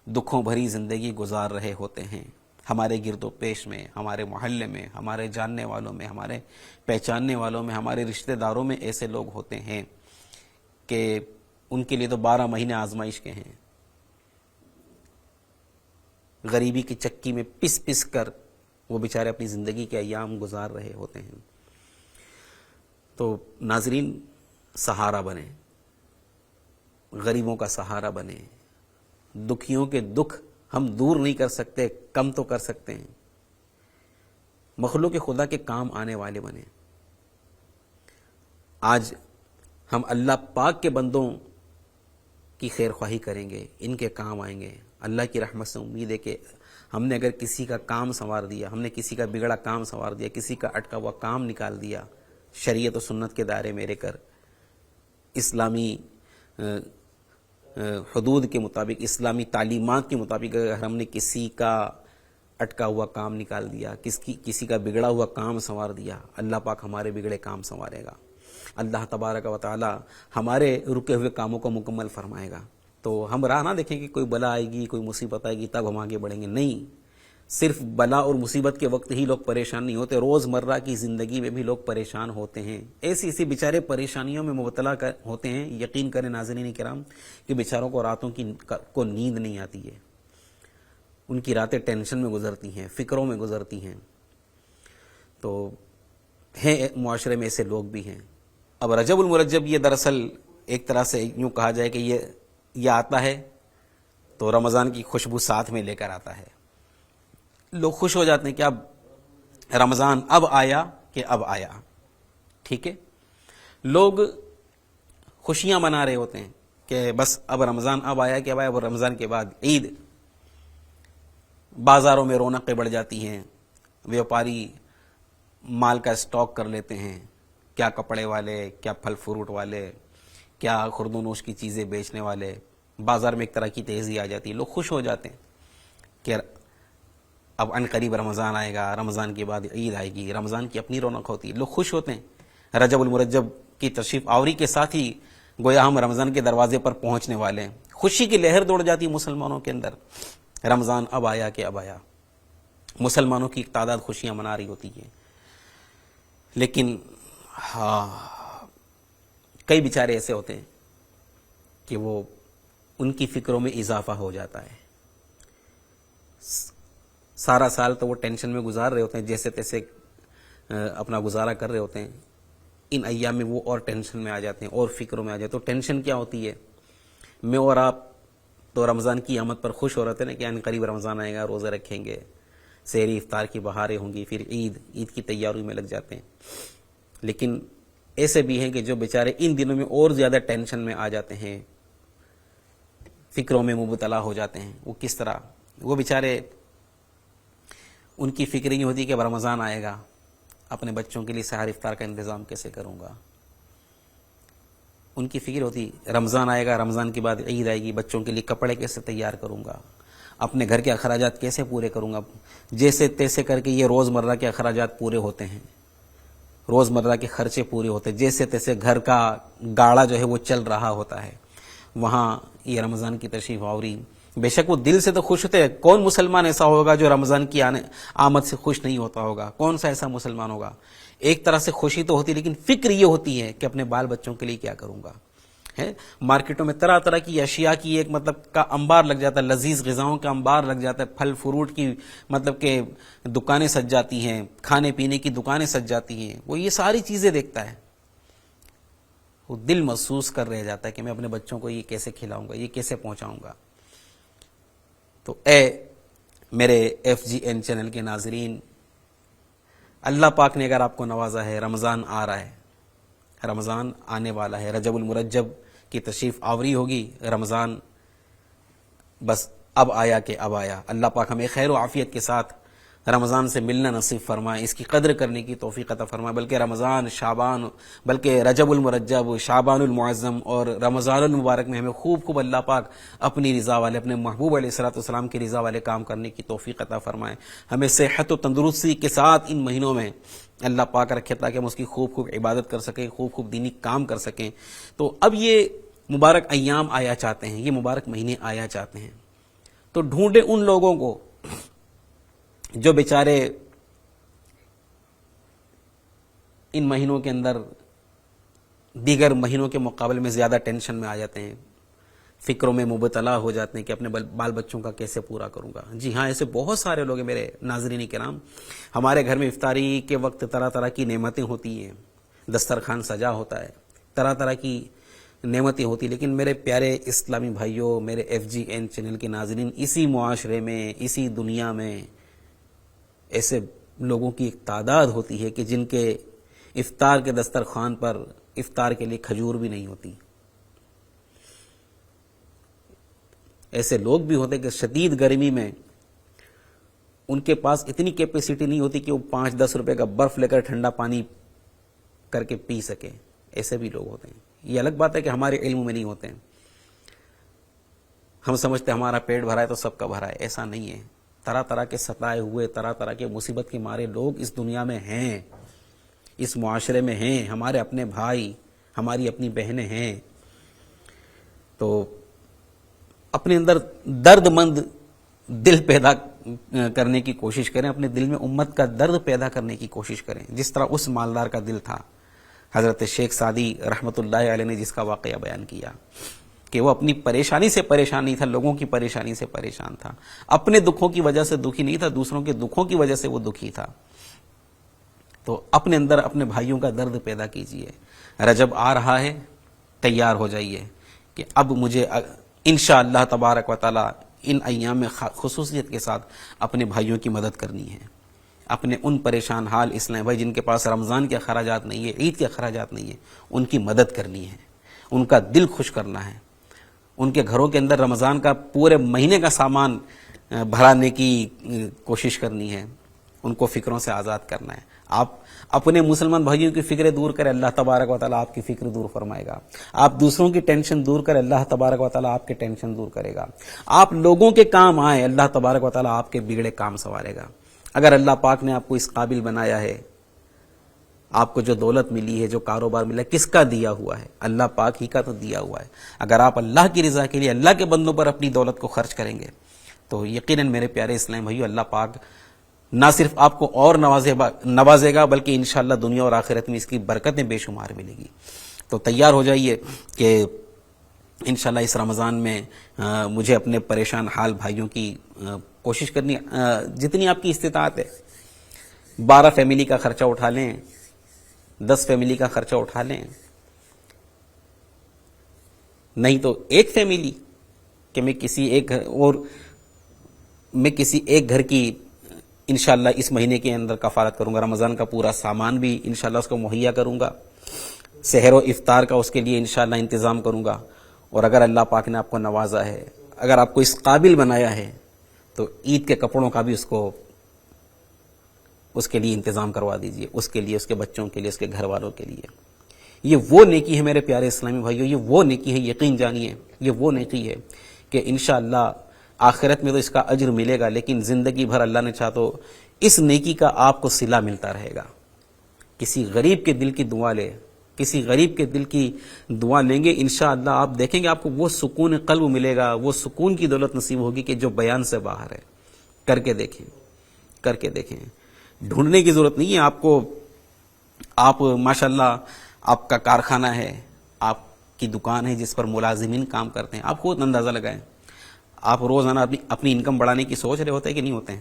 دکھوں بھری زندگی گزار رہے ہوتے ہیں. ہمارے گرد و پیش میں، ہمارے محلے میں، ہمارے جاننے والوں میں، ہمارے پہچاننے والوں میں، ہمارے رشتہ داروں میں ایسے لوگ ہوتے ہیں کہ ان کے لیے تو 12 مہینے آزمائش کے ہیں. غریبی کی چکی میں پس پس کر وہ بیچارے اپنی زندگی کے ایام گزار رہے ہوتے ہیں. تو ناظرین، سہارا بنیں، غریبوں کا سہارا بنیں. دکھیوں کے دکھ ہم دور نہیں کر سکتے، کم تو کر سکتے ہیں. مخلوق خدا کے کام آنے والے بنیں. آج ہم اللہ پاک کے بندوں کی خیر خواہی کریں گے، ان کے کام آئیں گے. اللہ کی رحمت سے امید ہے کہ ہم نے اگر کسی کا کام سنوار دیا، ہم نے کسی کا بگڑا کام سنوار دیا، کسی کا اٹکا ہوا کام نکال دیا، شریعت و سنت کے دائرے میں رہ کر اسلامی حدود کے مطابق، اسلامی تعلیمات کے مطابق اگر ہم نے کسی کا اٹکا ہوا کام نکال دیا، کسی کا بگڑا ہوا کام سنوار دیا، اللہ پاک ہمارے بگڑے کام سنوارے گا، اللہ تبارک و تعالی ہمارے رکے ہوئے کاموں کو مکمل فرمائے گا۔ تو ہم راہ نہ دیکھیں کہ کوئی بلا آئے گی، کوئی مصیبت آئے گی تب ہم آگے بڑھیں گے، نہیں، صرف بلا اور مصیبت کے وقت ہی لوگ پریشان نہیں ہوتے، روز مرہ کی زندگی میں بھی لوگ پریشان ہوتے ہیں، ایسی بیچارے پریشانیوں میں مبتلا ہوتے ہیں، یقین کریں ناظرین کرام کہ بیچاروں کو راتوں کو نیند نہیں آتی ہے، ان کی راتیں ٹینشن میں گزرتی ہیں، فکروں میں گزرتی ہیں۔ تو ہیں معاشرے میں ایسے لوگ بھی ہیں۔ اب رجب المرجب یہ دراصل ایک طرح سے یوں کہا جائے کہ یہ آتا ہے تو رمضان کی خوشبو ساتھ میں لے کر آتا ہے، لوگ خوش ہو جاتے ہیں کہ اب رمضان اب آیا کہ اب آیا، ٹھیک ہے، لوگ خوشیاں منا رہے ہوتے ہیں کہ بس اب رمضان اب آیا کہ اب آیا، اب رمضان کے بعد عید، بازاروں میں رونقیں بڑھ جاتی ہیں، ویوپاری مال کا اسٹاک کر لیتے ہیں، کیا کپڑے والے، کیا پھل فروٹ والے، کیا خورد و نوش کی چیزیں بیچنے والے، بازار میں ایک طرح کی تیزی آ جاتی ہے، لوگ خوش ہو جاتے ہیں کہ اب ان قریب رمضان آئے گا، رمضان کے بعد عید آئے گی، رمضان کی اپنی رونق ہوتی ہے، لوگ خوش ہوتے ہیں۔ رجب المرجب کی تشریف آوری کے ساتھ ہی گویا ہم رمضان کے دروازے پر پہنچنے والے ہیں، خوشی کی لہر دوڑ جاتی ہے مسلمانوں کے اندر، رمضان اب آیا کہ اب آیا، مسلمانوں کی ایک تعداد خوشیاں منا رہی ہوتی ہے، لیکن کئی بیچارے ایسے ہوتے ہیں کہ وہ ان کی فکروں میں اضافہ ہو جاتا ہے، سارا سال تو وہ ٹینشن میں گزار رہے ہوتے ہیں، جیسے تیسے اپنا گزارا کر رہے ہوتے ہیں، ان ایام میں وہ اور ٹینشن میں آ جاتے ہیں اور فکروں میں آ جاتے ہیں۔ تو ٹینشن کیا ہوتی ہے؟ میں اور آپ تو رمضان کی آمد پر خوش ہو رہے تھے نا کہ ان قریب رمضان آئے گا، روزے رکھیں گے، سحری افطار کی بہاریں ہوں گی، پھر عید کی تیاری میں لگ جاتے ہیں، لیکن ایسے بھی ہیں کہ جو بیچارے ان دنوں میں اور زیادہ ٹینشن میں آ جاتے ہیں، فکروں میں مبتلا ہو جاتے ہیں۔ وہ کس طرح؟ وہ بیچارے ان کی فکر یہ ہوتی ہے کہ اب رمضان آئے گا، اپنے بچوں کے لیے سحر افطار کا انتظام کیسے کروں گا، ان کی فکر ہوتی رمضان آئے گا، رمضان کے بعد عید آئے گی، بچوں کے لیے کپڑے کیسے تیار کروں گا، اپنے گھر کے اخراجات کیسے پورے کروں گا، جیسے تیسے کر کے یہ روز مرہ کے اخراجات پورے ہوتے ہیں، روز مرہ کے خرچے پورے ہوتے ہیں، جیسے تیسے گھر کا گاڑا جو ہے وہ چل رہا ہوتا ہے، وہاں یہ رمضان کی تشریف آوری، بے شک وہ دل سے تو خوش ہوتے ہیں، کون مسلمان ایسا ہوگا جو رمضان کی آمد سے خوش نہیں ہوتا ہوگا، کون سا ایسا مسلمان ہوگا؟ ایک طرح سے خوشی تو ہوتی ہے، لیکن فکر یہ ہوتی ہے کہ اپنے بال بچوں کے لیے کیا کروں گا۔ ہے مارکیٹوں میں طرح طرح کی اشیاء کی ایک کا انبار لگ جاتا ہے، لذیذ غذاؤں کا انبار لگ جاتا ہے، پھل فروٹ کی کہ دکانیں سج جاتی ہیں، کھانے پینے کی دکانیں سج جاتی ہیں، وہ یہ ساری چیزیں دیکھتا ہے، وہ دل محسوس کر رہ جاتا ہے کہ میں اپنے بچوں کو یہ کیسے کھلاؤں گا، یہ کیسے پہنچاؤں گا۔ تو اے میرے FGN چینل کے ناظرین، اللہ پاک نے اگر آپ کو نوازا ہے، رمضان آ رہا ہے، رمضان آنے والا ہے، رجب المرجب کی تشریف آوری ہوگی، رمضان بس اب آیا کہ اب آیا، اللہ پاک ہمیں خیر و عافیت کے ساتھ رمضان سے ملنا نصیب فرمائے، اس کی قدر کرنے کی توفیق عطا فرمائے، بلکہ رمضان، شعبان، بلکہ رجب المرجب، شعبان المعظم اور رمضان المبارک میں ہمیں خوب اللہ پاک اپنی رضا والے، اپنے محبوب علیہ الصلوۃ والسلام کی رضا والے کام کرنے کی توفیق عطا فرمائے، ہمیں صحت و تندرستی کے ساتھ ان مہینوں میں اللہ پاک رکھے تاکہ ہم اس کی خوب عبادت کر سکیں، خوب دینی کام کر سکیں۔ تو اب یہ مبارک ایام آیا چاہتے ہیں، یہ مبارک مہینے آیا چاہتے ہیں، تو ڈھونڈے ان لوگوں کو جو بیچارے ان مہینوں کے اندر دیگر مہینوں کے مقابلے میں زیادہ ٹینشن میں آ جاتے ہیں، فکروں میں مبتلا ہو جاتے ہیں کہ اپنے بال بچوں کا کیسے پورا کروں گا۔ جی ہاں، ایسے بہت سارے لوگ ہیں میرے ناظرین کرام، ہمارے گھر میں افطاری کے وقت طرح طرح کی نعمتیں ہوتی ہیں، دسترخوان سجا ہوتا ہے، طرح طرح کی نعمتیں ہوتی، لیکن میرے پیارے اسلامی بھائیوں، میرے FGN چینل کے ناظرین، اسی معاشرے میں، اسی دنیا میں ایسے لوگوں کی ایک تعداد ہوتی ہے کہ جن کے افطار کے دسترخوان پر افطار کے لیے کھجور بھی نہیں ہوتی، ایسے لوگ بھی ہوتے کہ شدید گرمی میں ان کے پاس اتنی کیپیسٹی نہیں ہوتی کہ وہ 5-10 روپے کا برف لے کر ٹھنڈا پانی کر کے پی سکے. ایسے بھی لوگ ہوتے ہیں. یہ الگ بات ہے کہ ہمارے علم میں نہیں ہوتے ہیں. ہم سمجھتے ہیں ہمارا پیٹ بھرا ہے تو سب کا بھرا ہے. ایسا نہیں ہے. طرح طرح کے ستائے ہوئے، طرح طرح کے مصیبت کے مارے لوگ اس دنیا میں ہیں، اس معاشرے میں ہیں. ہمارے اپنے بھائی، ہماری اپنی بہنیں ہیں. تو اپنے اندر درد مند دل پیدا کرنے کی کوشش کریں. اپنے دل میں امت کا درد پیدا کرنے کی کوشش کریں، جس طرح اس مالدار کا دل تھا. حضرت شیخ سعدی رحمۃ اللہ علیہ نے جس کا واقعہ بیان کیا کہ وہ اپنی پریشانی سے پریشان نہیں تھا، لوگوں کی پریشانی سے پریشان تھا. اپنے دکھوں کی وجہ سے دکھی نہیں تھا، دوسروں کے دکھوں کی وجہ سے وہ دکھی تھا. تو اپنے اندر اپنے بھائیوں کا درد پیدا کیجئے. رجب آ رہا ہے، تیار ہو جائیے کہ اب مجھے انشاءاللہ تبارک و تعالی ان ایام میں خصوصیت کے ساتھ اپنے بھائیوں کی مدد کرنی ہے. اپنے ان پریشان حال اسلام بھائی جن کے پاس رمضان کے اخراجات نہیں ہے، عید کے اخراجات نہیں ہے، ان کی مدد کرنی ہے. ان کا دل خوش کرنا ہے. ان کے گھروں کے اندر رمضان کا پورے مہینے کا سامان بھرانے کی کوشش کرنی ہے. ان کو فکروں سے آزاد کرنا ہے. آپ اپنے مسلمان بھائیوں کی فکریں دور کریں، اللہ تبارک و تعالیٰ آپ کی فکر دور فرمائے گا. آپ دوسروں کی ٹینشن دور کریں، اللہ تبارک و تعالیٰ آپ کے ٹینشن دور کرے گا. آپ لوگوں کے کام آئیں، اللہ تبارک و تعالیٰ آپ کے بگڑے کام سنوارے گا. اگر اللہ پاک نے آپ کو اس قابل بنایا ہے، آپ کو جو دولت ملی ہے، جو کاروبار ملا ہے، کس کا دیا ہوا ہے؟ اللہ پاک ہی کا تو دیا ہوا ہے. اگر آپ اللہ کی رضا کے لیے اللہ کے بندوں پر اپنی دولت کو خرچ کریں گے تو یقیناً میرے پیارے اسلام بھائیو، اللہ پاک نہ صرف آپ کو اور نوازے گا بلکہ انشاءاللہ دنیا اور آخرت میں اس کی برکتیں بے شمار ملے گی. تو تیار ہو جائیے کہ انشاءاللہ اس رمضان میں مجھے اپنے پریشان حال بھائیوں کی کوشش کرنی، جتنی آپ کی استطاعت ہے. 12 فیملی کا خرچہ اٹھا لیں، 10 فیملی کا خرچہ اٹھا لیں، نہیں تو ایک فیملی کہ میں کسی ایک گھر کی انشاءاللہ اس مہینے کے اندر کفارت کروں گا. رمضان کا پورا سامان بھی انشاءاللہ اس کو مہیا کروں گا. سحر و افطار کا اس کے لیے انشاءاللہ انتظام کروں گا. اور اگر اللہ پاک نے آپ کو نوازا ہے، اگر آپ کو اس قابل بنایا ہے، تو عید کے کپڑوں کا بھی اس کے لیے انتظام کروا دیجئے. اس کے لیے، اس کے بچوں کے لیے، اس کے گھر والوں کے لیے. یہ وہ نیکی ہے میرے پیارے اسلامی بھائیو، یہ وہ نیکی ہے، یقین جانیے یہ وہ نیکی ہے کہ انشاءاللہ آخرت میں تو اس کا اجر ملے گا، لیکن زندگی بھر اللہ نے چاہا تو اس نیکی کا آپ کو صلہ ملتا رہے گا. کسی غریب کے دل کی دعا لے، کسی غریب کے دل کی دعا لیں گے، انشاءاللہ آپ دیکھیں گے آپ کو وہ سکون قلب ملے گا، وہ سکون کی دولت نصیب ہوگی کہ جو بیان سے باہر ہے. کر کے دیکھیں. ڈھونڈنے کی ضرورت نہیں ہے آپ کو. آپ ماشاءاللہ آپ کا کارخانہ ہے، آپ کی دکان ہے جس پر ملازمین کام کرتے ہیں، آپ خود اندازہ لگائیں. آپ روزانہ اپنی انکم بڑھانے کی سوچ رہے ہوتے ہیں کہ نہیں ہوتے ہیں؟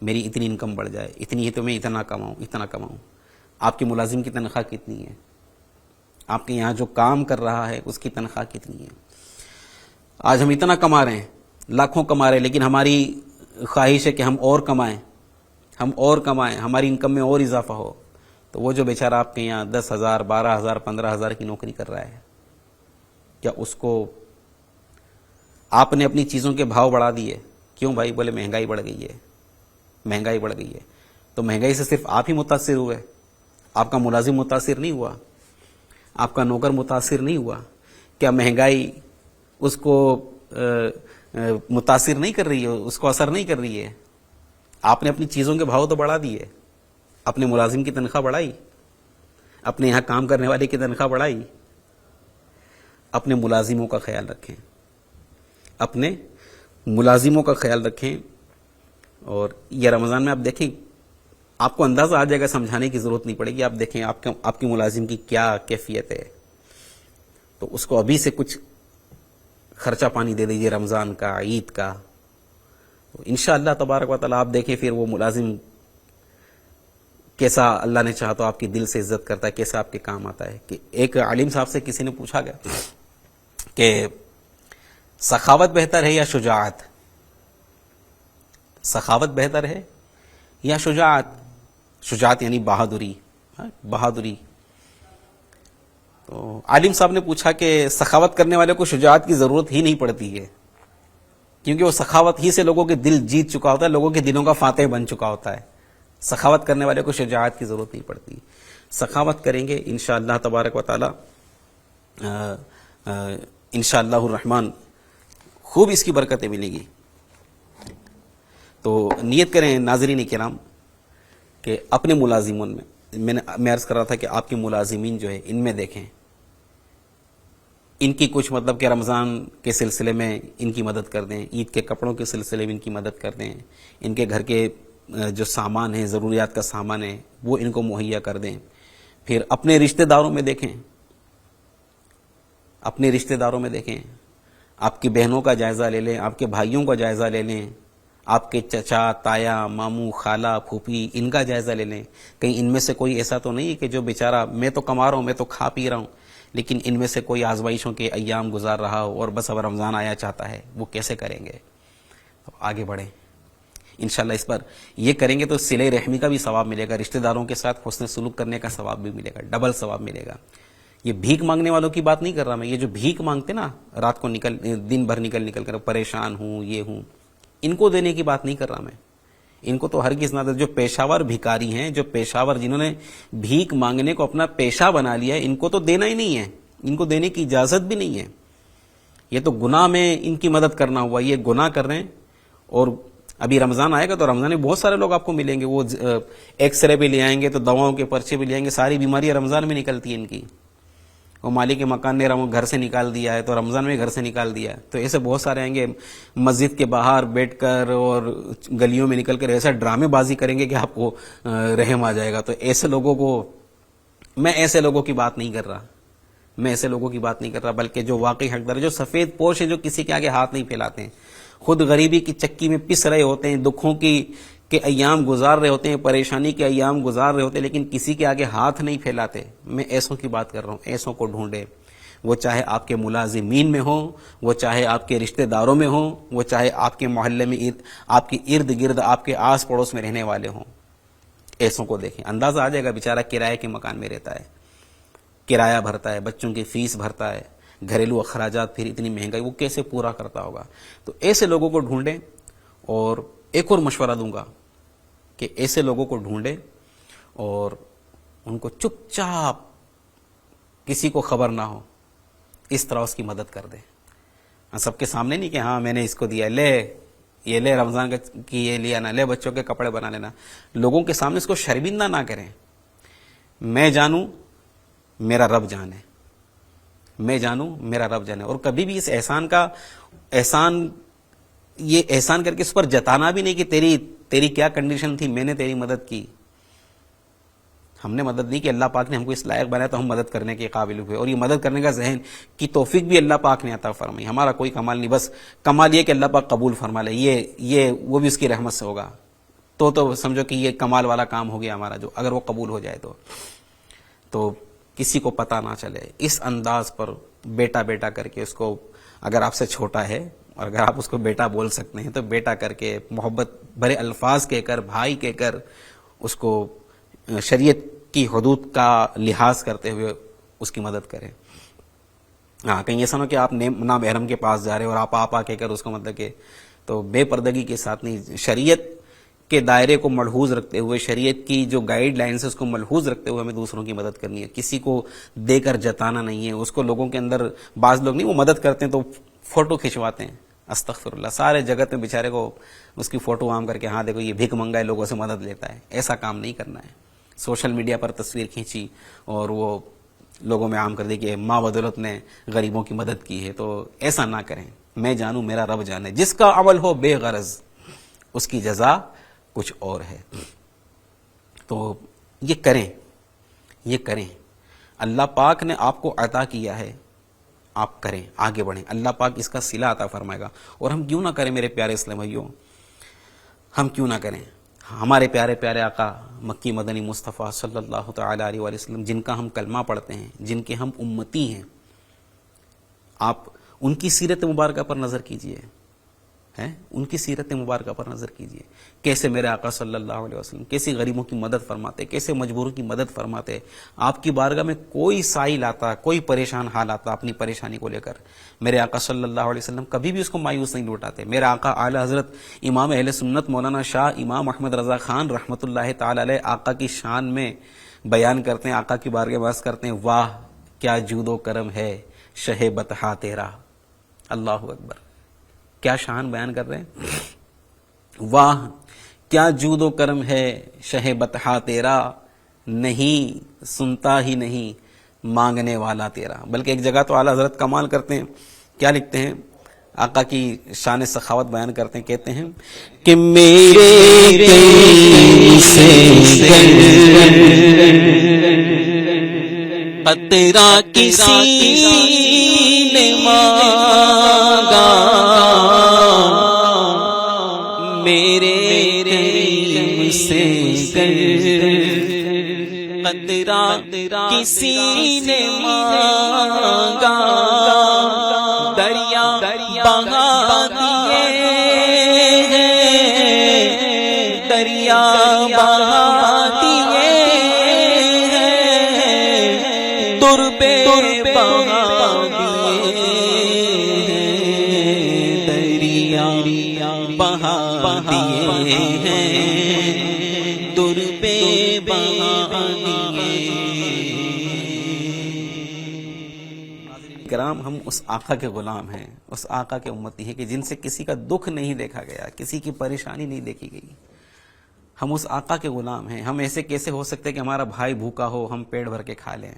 میری اتنی انکم بڑھ جائے، اتنی ہے تو میں اتنا کماؤں. آپ کے ملازم کی تنخواہ کتنی ہے؟ آپ کے یہاں جو کام کر رہا ہے اس کی تنخواہ کتنی ہے؟ آج ہم اتنا کما رہے ہیں، لاکھوں کما رہے ہیں، لیکن ہماری خواہش ہے کہ ہم اور کمائیں، ہماری انکم میں اور اضافہ ہو. تو وہ جو بیچارہ آپ کے یہاں 10,000 12,000 15,000 کی نوکری کر رہا ہے، کیا اس کو آپ نے اپنی چیزوں کے بھاؤ بڑھا دیے؟ کیوں بھائی؟ بولے مہنگائی بڑھ گئی ہے. تو مہنگائی سے صرف آپ ہی متاثر ہوئے؟ آپ کا ملازم متاثر نہیں ہوا؟ آپ کا نوکر متاثر نہیں ہوا؟ کیا مہنگائی اس کو متاثر نہیں کر رہی ہے، اس کو اثر نہیں کر رہی ہے؟ آپ نے اپنی چیزوں کے بھاؤ تو بڑھا دیے، اپنے ملازم کی تنخواہ بڑھائی، اپنے یہاں کام کرنے والے کی تنخواہ بڑھائی. اپنے ملازموں کا خیال رکھیں، اپنے ملازموں کا خیال رکھیں. اور یہ رمضان میں آپ دیکھیں، آپ کو اندازہ آ جائے گا، سمجھانے کی ضرورت نہیں پڑے گی. آپ دیکھیں آپ کے ملازم کی کیا کیفیت ہے، تو اس کو ابھی سے کچھ خرچہ پانی دے دیجیے رمضان کا، عید کا. تو انشاءاللہ تبارک و تعالیٰ آپ دیکھیں پھر وہ ملازم کیسا اللہ نے چاہا تو آپ کی دل سے عزت کرتا ہے، کیسا آپ کے کام آتا ہے. کہ ایک عالم صاحب سے کسی نے پوچھا گیا کہ سخاوت بہتر ہے یا شجاعت؟ سخاوت بہتر ہے یا شجاعت؟ شجاعت یعنی بہادری. تو عالم صاحب نے پوچھا کہ سخاوت کرنے والے کو شجاعت کی ضرورت ہی نہیں پڑتی ہے. کیونکہ وہ سخاوت ہی سے لوگوں کے دل جیت چکا ہوتا ہے, لوگوں کے دلوں کا فاتح بن چکا ہوتا ہے. سخاوت کرنے والے کو شجاعت کی ضرورت نہیں پڑتی. سخاوت کریں گے انشاءاللہ تبارک و تعالی, انشاءاللہ الرحمن خوب اس کی برکتیں ملیں گی. تو نیت کریں ناظرین کرام کہ اپنے ملازمون میں عرض کر رہا تھا کہ آپ کے ملازمین جو ہے ان میں دیکھیں, ان کی کچھ مطلب کہ رمضان کے سلسلے میں ان کی مدد کر دیں, عید کے کپڑوں کے سلسلے میں ان کی مدد کر دیں, ان کے گھر کے جو سامان ہیں, ضروریات کا سامان ہے, وہ ان کو مہیا کر دیں. پھر اپنے رشتہ داروں میں دیکھیں, اپنے رشتہ داروں میں دیکھیں, آپ کی بہنوں کا جائزہ لے لیں, آپ کے بھائیوں کا جائزہ لے لیں, آپ کے چچا, تایا, ماموں, خالہ, پھوپھی, ان کا جائزہ لے لیں. کہیں ان میں سے کوئی ایسا تو نہیں کہ جو بیچارہ میں تو کما رہا ہوں, میں تو کھا پی رہا ہوں, لیکن ان میں سے کوئی آزمائشوں کے ایام گزار رہا ہو اور بس اب رمضان آیا چاہتا ہے, وہ کیسے کریں گے؟ تو آگے بڑھیں انشاءاللہ. اس پر یہ کریں گے تو صلہ رحمی کا بھی ثواب ملے گا, رشتہ داروں کے ساتھ حسن سلوک کرنے کا ثواب بھی ملے گا, ڈبل ثواب ملے گا. یہ بھیک مانگنے والوں کی بات نہیں کر رہا میں, یہ جو بھیک مانگتے نا رات کو دن بھر نکل کر پریشان ہوں, یہ ہوں, ان کو دینے کی بات نہیں کر رہا میں. ان کو تو ہرگز نہ دے. جو پیشاور بھکاری ہیں, جو پیشاور جنہوں نے بھیک مانگنے کو اپنا پیشہ بنا لیا ہے, ان کو تو دینا ہی نہیں ہے, ان کو دینے کی اجازت بھی نہیں ہے. یہ تو گناہ میں ان کی مدد کرنا ہوا, یہ گناہ کر رہے ہیں. اور ابھی رمضان آئے گا تو رمضان میں بہت سارے لوگ آپ کو ملیں گے, وہ ایکس رے بھی لے آئیں گے, تو دواؤں کے پرچے بھی لے آئیں گے. ساری بیماریاں رمضان میں نکلتی ہیں ان کی. وہ مالک مکان نے گھر سے نکال دیا ہے تو رمضان میں گھر سے نکال دیا ہے. تو ایسے بہت سارے آئیں گے, مسجد کے باہر بیٹھ کر اور گلیوں میں نکل کر ایسا ڈرامے بازی کریں گے کہ آپ کو رحم آ جائے گا. تو ایسے لوگوں کو, میں ایسے لوگوں کی بات نہیں کر رہا, میں ایسے لوگوں کی بات نہیں کر رہا, بلکہ جو واقعی حقدار, جو سفید پوش ہیں, جو کسی کے آگے ہاتھ نہیں پھیلاتے ہیں, خود غریبی کی چکی میں پس رہے ہوتے ہیں, دکھوں کے ایام گزار رہے ہوتے ہیں, پریشانی کے ایام گزار رہے ہوتے ہیں, لیکن کسی کے آگے ہاتھ نہیں پھیلاتے. میں ایسوں کی بات کر رہا ہوں. ایسوں کو ڈھونڈے, وہ چاہے آپ کے ملازمین میں ہوں, وہ چاہے آپ کے رشتہ داروں میں ہوں, وہ چاہے آپ کے محلے میں آپ کے ارد گرد آپ کے آس پڑوس میں رہنے والے ہوں. ایسوں کو دیکھیں, اندازہ آ جائے گا. بیچارہ کرائے کے مکان میں رہتا ہے, کرایہ بھرتا ہے, بچوں کی فیس بھرتا ہے, گھریلو اخراجات, پھر اتنی مہنگائی, وہ کیسے پورا کرتا ہوگا؟ تو ایسے لوگوں کو ڈھونڈیں. اور ایک اور مشورہ دوں گا کہ ایسے لوگوں کو ڈھونڈیں اور ان کو چپ چاپ, کسی کو خبر نہ ہو, اس طرح اس کی مدد کر دیں. سب کے سامنے نہیں کہ ہاں میں نے اس کو دیا, لے یہ لے رمضان کی یہ لیا نا, لے بچوں کے کپڑے بنا لینا. لوگوں کے سامنے اس کو شرمندہ نہ کریں. میں جانوں میرا رب جانے, میں جانوں میرا رب جانے. اور کبھی بھی اس احسان کا یہ احسان کر کے اس پر جتانا بھی نہیں کہ تیری کیا کنڈیشن تھی, میں نے تیری مدد کی. ہم نے مدد نہیں کی, اللہ پاک نے ہم کو اس لائق بنایا تو ہم مدد کرنے کے قابل ہوئے, اور یہ مدد کرنے کا ذہن کی توفیق بھی اللہ پاک نے عطا فرمائی. ہمارا کوئی کمال نہیں, بس کمال یہ کہ اللہ پاک قبول فرما لے, یہ وہ بھی اس کی رحمت سے ہوگا. تو سمجھو کہ یہ کمال والا کام ہو گیا ہمارا, جو اگر وہ قبول ہو جائے تو کسی کو پتہ نہ چلے. اس انداز پر بیٹا بیٹا کر کے اس کو, اگر آپ سے چھوٹا ہے اور اگر آپ اس کو بیٹا بول سکتے ہیں تو بیٹا کر کے, محبت بھرے الفاظ کہہ کر, بھائی کہہ کر, اس کو شریعت کی حدود کا لحاظ کرتے ہوئے اس کی مدد کریں. ہاں, کہیں ایسا نہ کہ آپ نامحرم کے پاس جا رہے اور آپ آپا کہہ کر اس کو مطلب کہ, تو بے پردگی کے ساتھ نہیں. شریعت کے دائرے کو ملحوظ رکھتے ہوئے, شریعت کی جو گائیڈ لائنس ہے اس کو ملحوظ رکھتے ہوئے ہمیں دوسروں کی مدد کرنی ہے. کسی کو دے کر جتانا نہیں ہے. اس کو لوگوں کے اندر, بعض لوگ نہیں وہ مدد کرتے ہیں تو فوٹو کھنچواتے ہیں, استغفر اللہ, سارے جگت میں بیچارے کو اس کی فوٹو عام کر کے, ہاں دیکھو یہ بھیک منگا ہے, لوگوں سے مدد لیتا ہے. ایسا کام نہیں کرنا ہے. سوشل میڈیا پر تصویر کھینچی اور وہ لوگوں میں عام کر دی کہ ماں بدولت نے غریبوں کی مدد کی ہے, تو ایسا نہ کریں. میں جانوں میرا رب جانے. جس کا عمل ہو بے غرض, اس کی جزا کچھ اور ہے. تو یہ کریں, یہ کریں. اللہ پاک نے آپ کو عطا کیا ہے, آپ کریں, آگے بڑھیں. اللہ پاک اس کا صلہ عطا فرمائے گا. اور ہم کیوں نہ کریں میرے پیارے اسلام بھائیوں, ہم کیوں نہ کریں. ہمارے پیارے پیارے آقا مکی مدنی مصطفیٰ صلی اللہ تعالی علیہ وسلم, جن کا ہم کلمہ پڑھتے ہیں, جن کے ہم امتی ہیں, آپ ان کی سیرت مبارکہ پر نظر کیجئے. ہیں، ان کی سیرت مبارکہ پر نظر کیجئے، کیسے میرے آقا صلی اللہ علیہ وسلم کیسی غریبوں کی مدد فرماتے، کیسے مجبوروں کی مدد فرماتے. آپ کی بارگاہ میں کوئی سائل آتا، کوئی پریشان حال آتا اپنی پریشانی کو لے کر، میرے آقا صلی اللہ علیہ وسلم کبھی بھی اس کو مایوس نہیں لوٹاتے. میرے آقا اعلی حضرت امام اہل سنت مولانا شاہ امام احمد رضا خان رحمۃ اللہ تعالی علیہ آقا کی شان میں بیان کرتے ہیں، آقا کی بارگاہ میں عرض کرتے ہیں، واہ کیا جود و کرم ہے شہ بطحا تیرا. اللہ اکبر، کیا شان بیان کر رہے ہیں. واہ کیا جود و کرم ہے شہ بطحا تیرا، نہیں سنتا ہی نہیں مانگنے والا تیرا. بلکہ ایک جگہ تو اعلیٰ حضرت کمال کرتے ہیں، کیا لکھتے ہیں، آقا کی شان سخاوت بیان کرتے ہیں، کہتے ہیں کہ میرے قطرہ کسی نے مانگا، میرے کریم سے قطرہ کسی نے مانگا، دریا بہا دیے ہیں، دریا بہا دیے ہیں، تربے بہا دیے ہیں، دریا بہا دیے ہیں، تربے بہا دیے. کرام، ہم اس آقا کے غلام ہیں، اس آقا کے امتی ہیں کہ جن سے کسی کا دکھ نہیں دیکھا گیا، کسی کی پریشانی نہیں دیکھی گئی. ہم اس آقا کے غلام ہیں. ہم ایسے کیسے ہو سکتے کہ ہمارا بھائی بھوکا ہو ہم پیٹ بھر کے کھا لیں،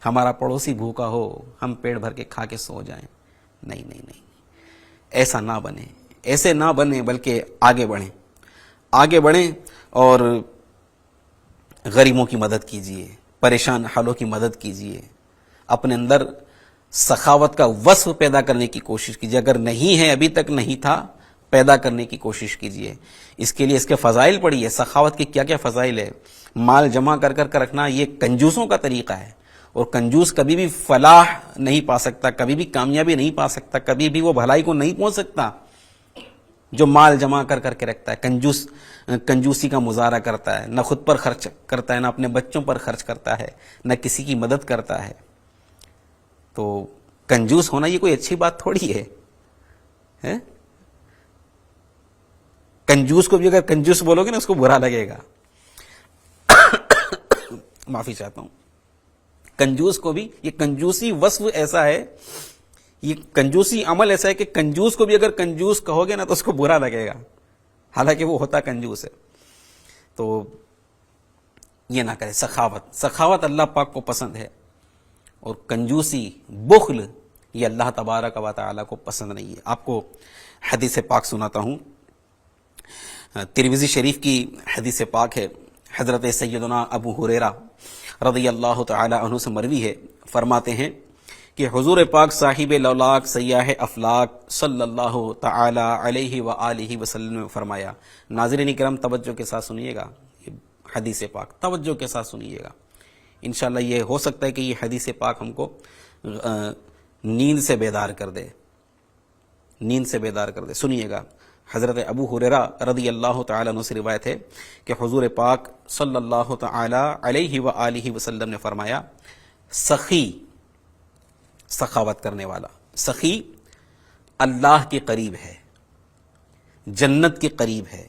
ہمارا پڑوسی بھوکا ہو ہم پیٹ بھر کے کھا کے سو جائیں؟ نہیں نہیں نہیں، ایسا نہ بنے، ایسے نہ بنے، بلکہ آگے بڑھیں، آگے بڑھیں اور غریبوں کی مدد کیجیے، پریشان حالوں کی مدد کیجیے. اپنے اندر سخاوت کا وصف پیدا کرنے کی کوشش کیجیے. اگر نہیں ہے، ابھی تک نہیں تھا، پیدا کرنے کی کوشش کیجیے. اس کے لیے اس کے فضائل پڑھیے، سخاوت کے کیا کیا فضائل ہے. مال جمع کر کر رکھنا یہ کنجوسوں کا طریقہ ہے، اور کنجوس کبھی بھی فلاح نہیں پا سکتا، کبھی بھی کامیابی نہیں پا سکتا، کبھی بھی وہ بھلائی کو نہیں پہنچ سکتا. جو مال جمع کر کے رکھتا ہے، کنجوس کنجوسی کا مظاہرہ کرتا ہے، نہ خود پر خرچ کرتا ہے، نہ اپنے بچوں پر خرچ کرتا ہے، نہ کسی کی مدد کرتا ہے. تو کنجوس ہونا یہ کوئی اچھی بات تھوڑی ہے. کنجوس کو بھی اگر کنجوس بولو گے نا، اس کو برا لگے گا. معافی چاہتا ہوں. کنجوس کو بھی، یہ کنجوسی وصف ایسا ہے، یہ کنجوسی عمل ایسا ہے کہ کنجوس کو بھی اگر کنجوس کہو گے نا تو اس کو برا لگے گا، حالانکہ وہ ہوتا کنجوس ہے. تو یہ نہ کرے. سخاوت اللہ پاک کو پسند ہے، اور کنجوسی، بخل، یہ اللہ تبارک و تعالی کو پسند نہیں ہے. آپ کو حدیث پاک سناتا ہوں. ترمذی شریف کی حدیث پاک ہے. حضرت سیدنا ابو ہریرہ رضی اللہ تعالی عنہ سے مروی ہے، فرماتے ہیں کہ حضور پاک صاحب لولاک سیاح افلاک صلی اللہ تعالی علیہ وآلہ وسلم نے فرمایا. ناظرین کرام توجہ کے ساتھ سنیے گا، یہ حدیث پاک توجہ کے ساتھ سنیے گا. انشاءاللہ یہ ہو سکتا ہے کہ یہ حدیث پاک ہم کو نیند سے بیدار کر دے، نیند سے بیدار کر دے. سنیے گا. حضرت ابو ہریرہ رضی اللہ تعالی عنہ سے روایت ہے کہ حضور پاک صلی اللہ تعالی علیہ وآلہ وسلم نے فرمایا، سخی، سخاوت کرنے والا، سخی اللہ کے قریب ہے، جنت کے قریب ہے،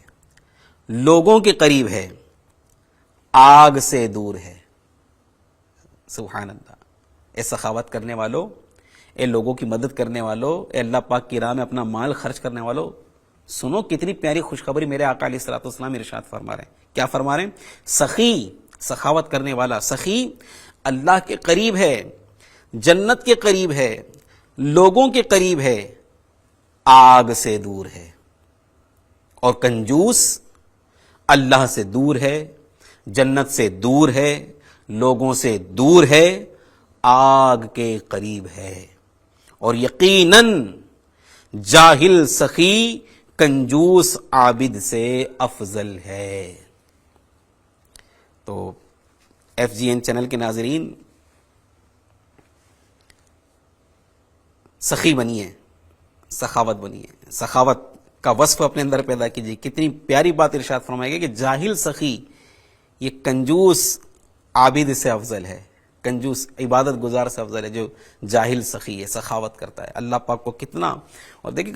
لوگوں کے قریب ہے، آگ سے دور ہے. سبحان اللہ. اے سخاوت کرنے والو، اے لوگوں کی مدد کرنے والو، اے اللہ پاک کی راہ میں اپنا مال خرچ کرنے والو، سنو کتنی پیاری خوشخبری میرے آقا علیہ الصلوۃ والسلام ارشاد فرما رہے ہیں. کیا فرما رہے ہیں؟ سخی، سخاوت کرنے والا، سخی اللہ کے قریب ہے، جنت کے قریب ہے، لوگوں کے قریب ہے، آگ سے دور ہے. اور کنجوس اللہ سے دور ہے، جنت سے دور ہے، لوگوں سے دور ہے، آگ کے قریب ہے. اور یقیناً جاہل سخی کنجوس عابد سے افضل ہے. تو FGN چینل کے ناظرین، سخی بنیے، سخاوت بنیے. سخاوت کا وصف اپنے اندر پیدا کیجیے. کتنی پیاری بات ارشاد فرمائے گا کہ جاہل سخی یہ کنجوس عابد سے افضل ہے, کنجوس عبادت گزار سے افضل ہے جو جاہل سخی ہے, سخاوت کرتا ہے. اللہ پاک کو کتنا, اور دیکھیں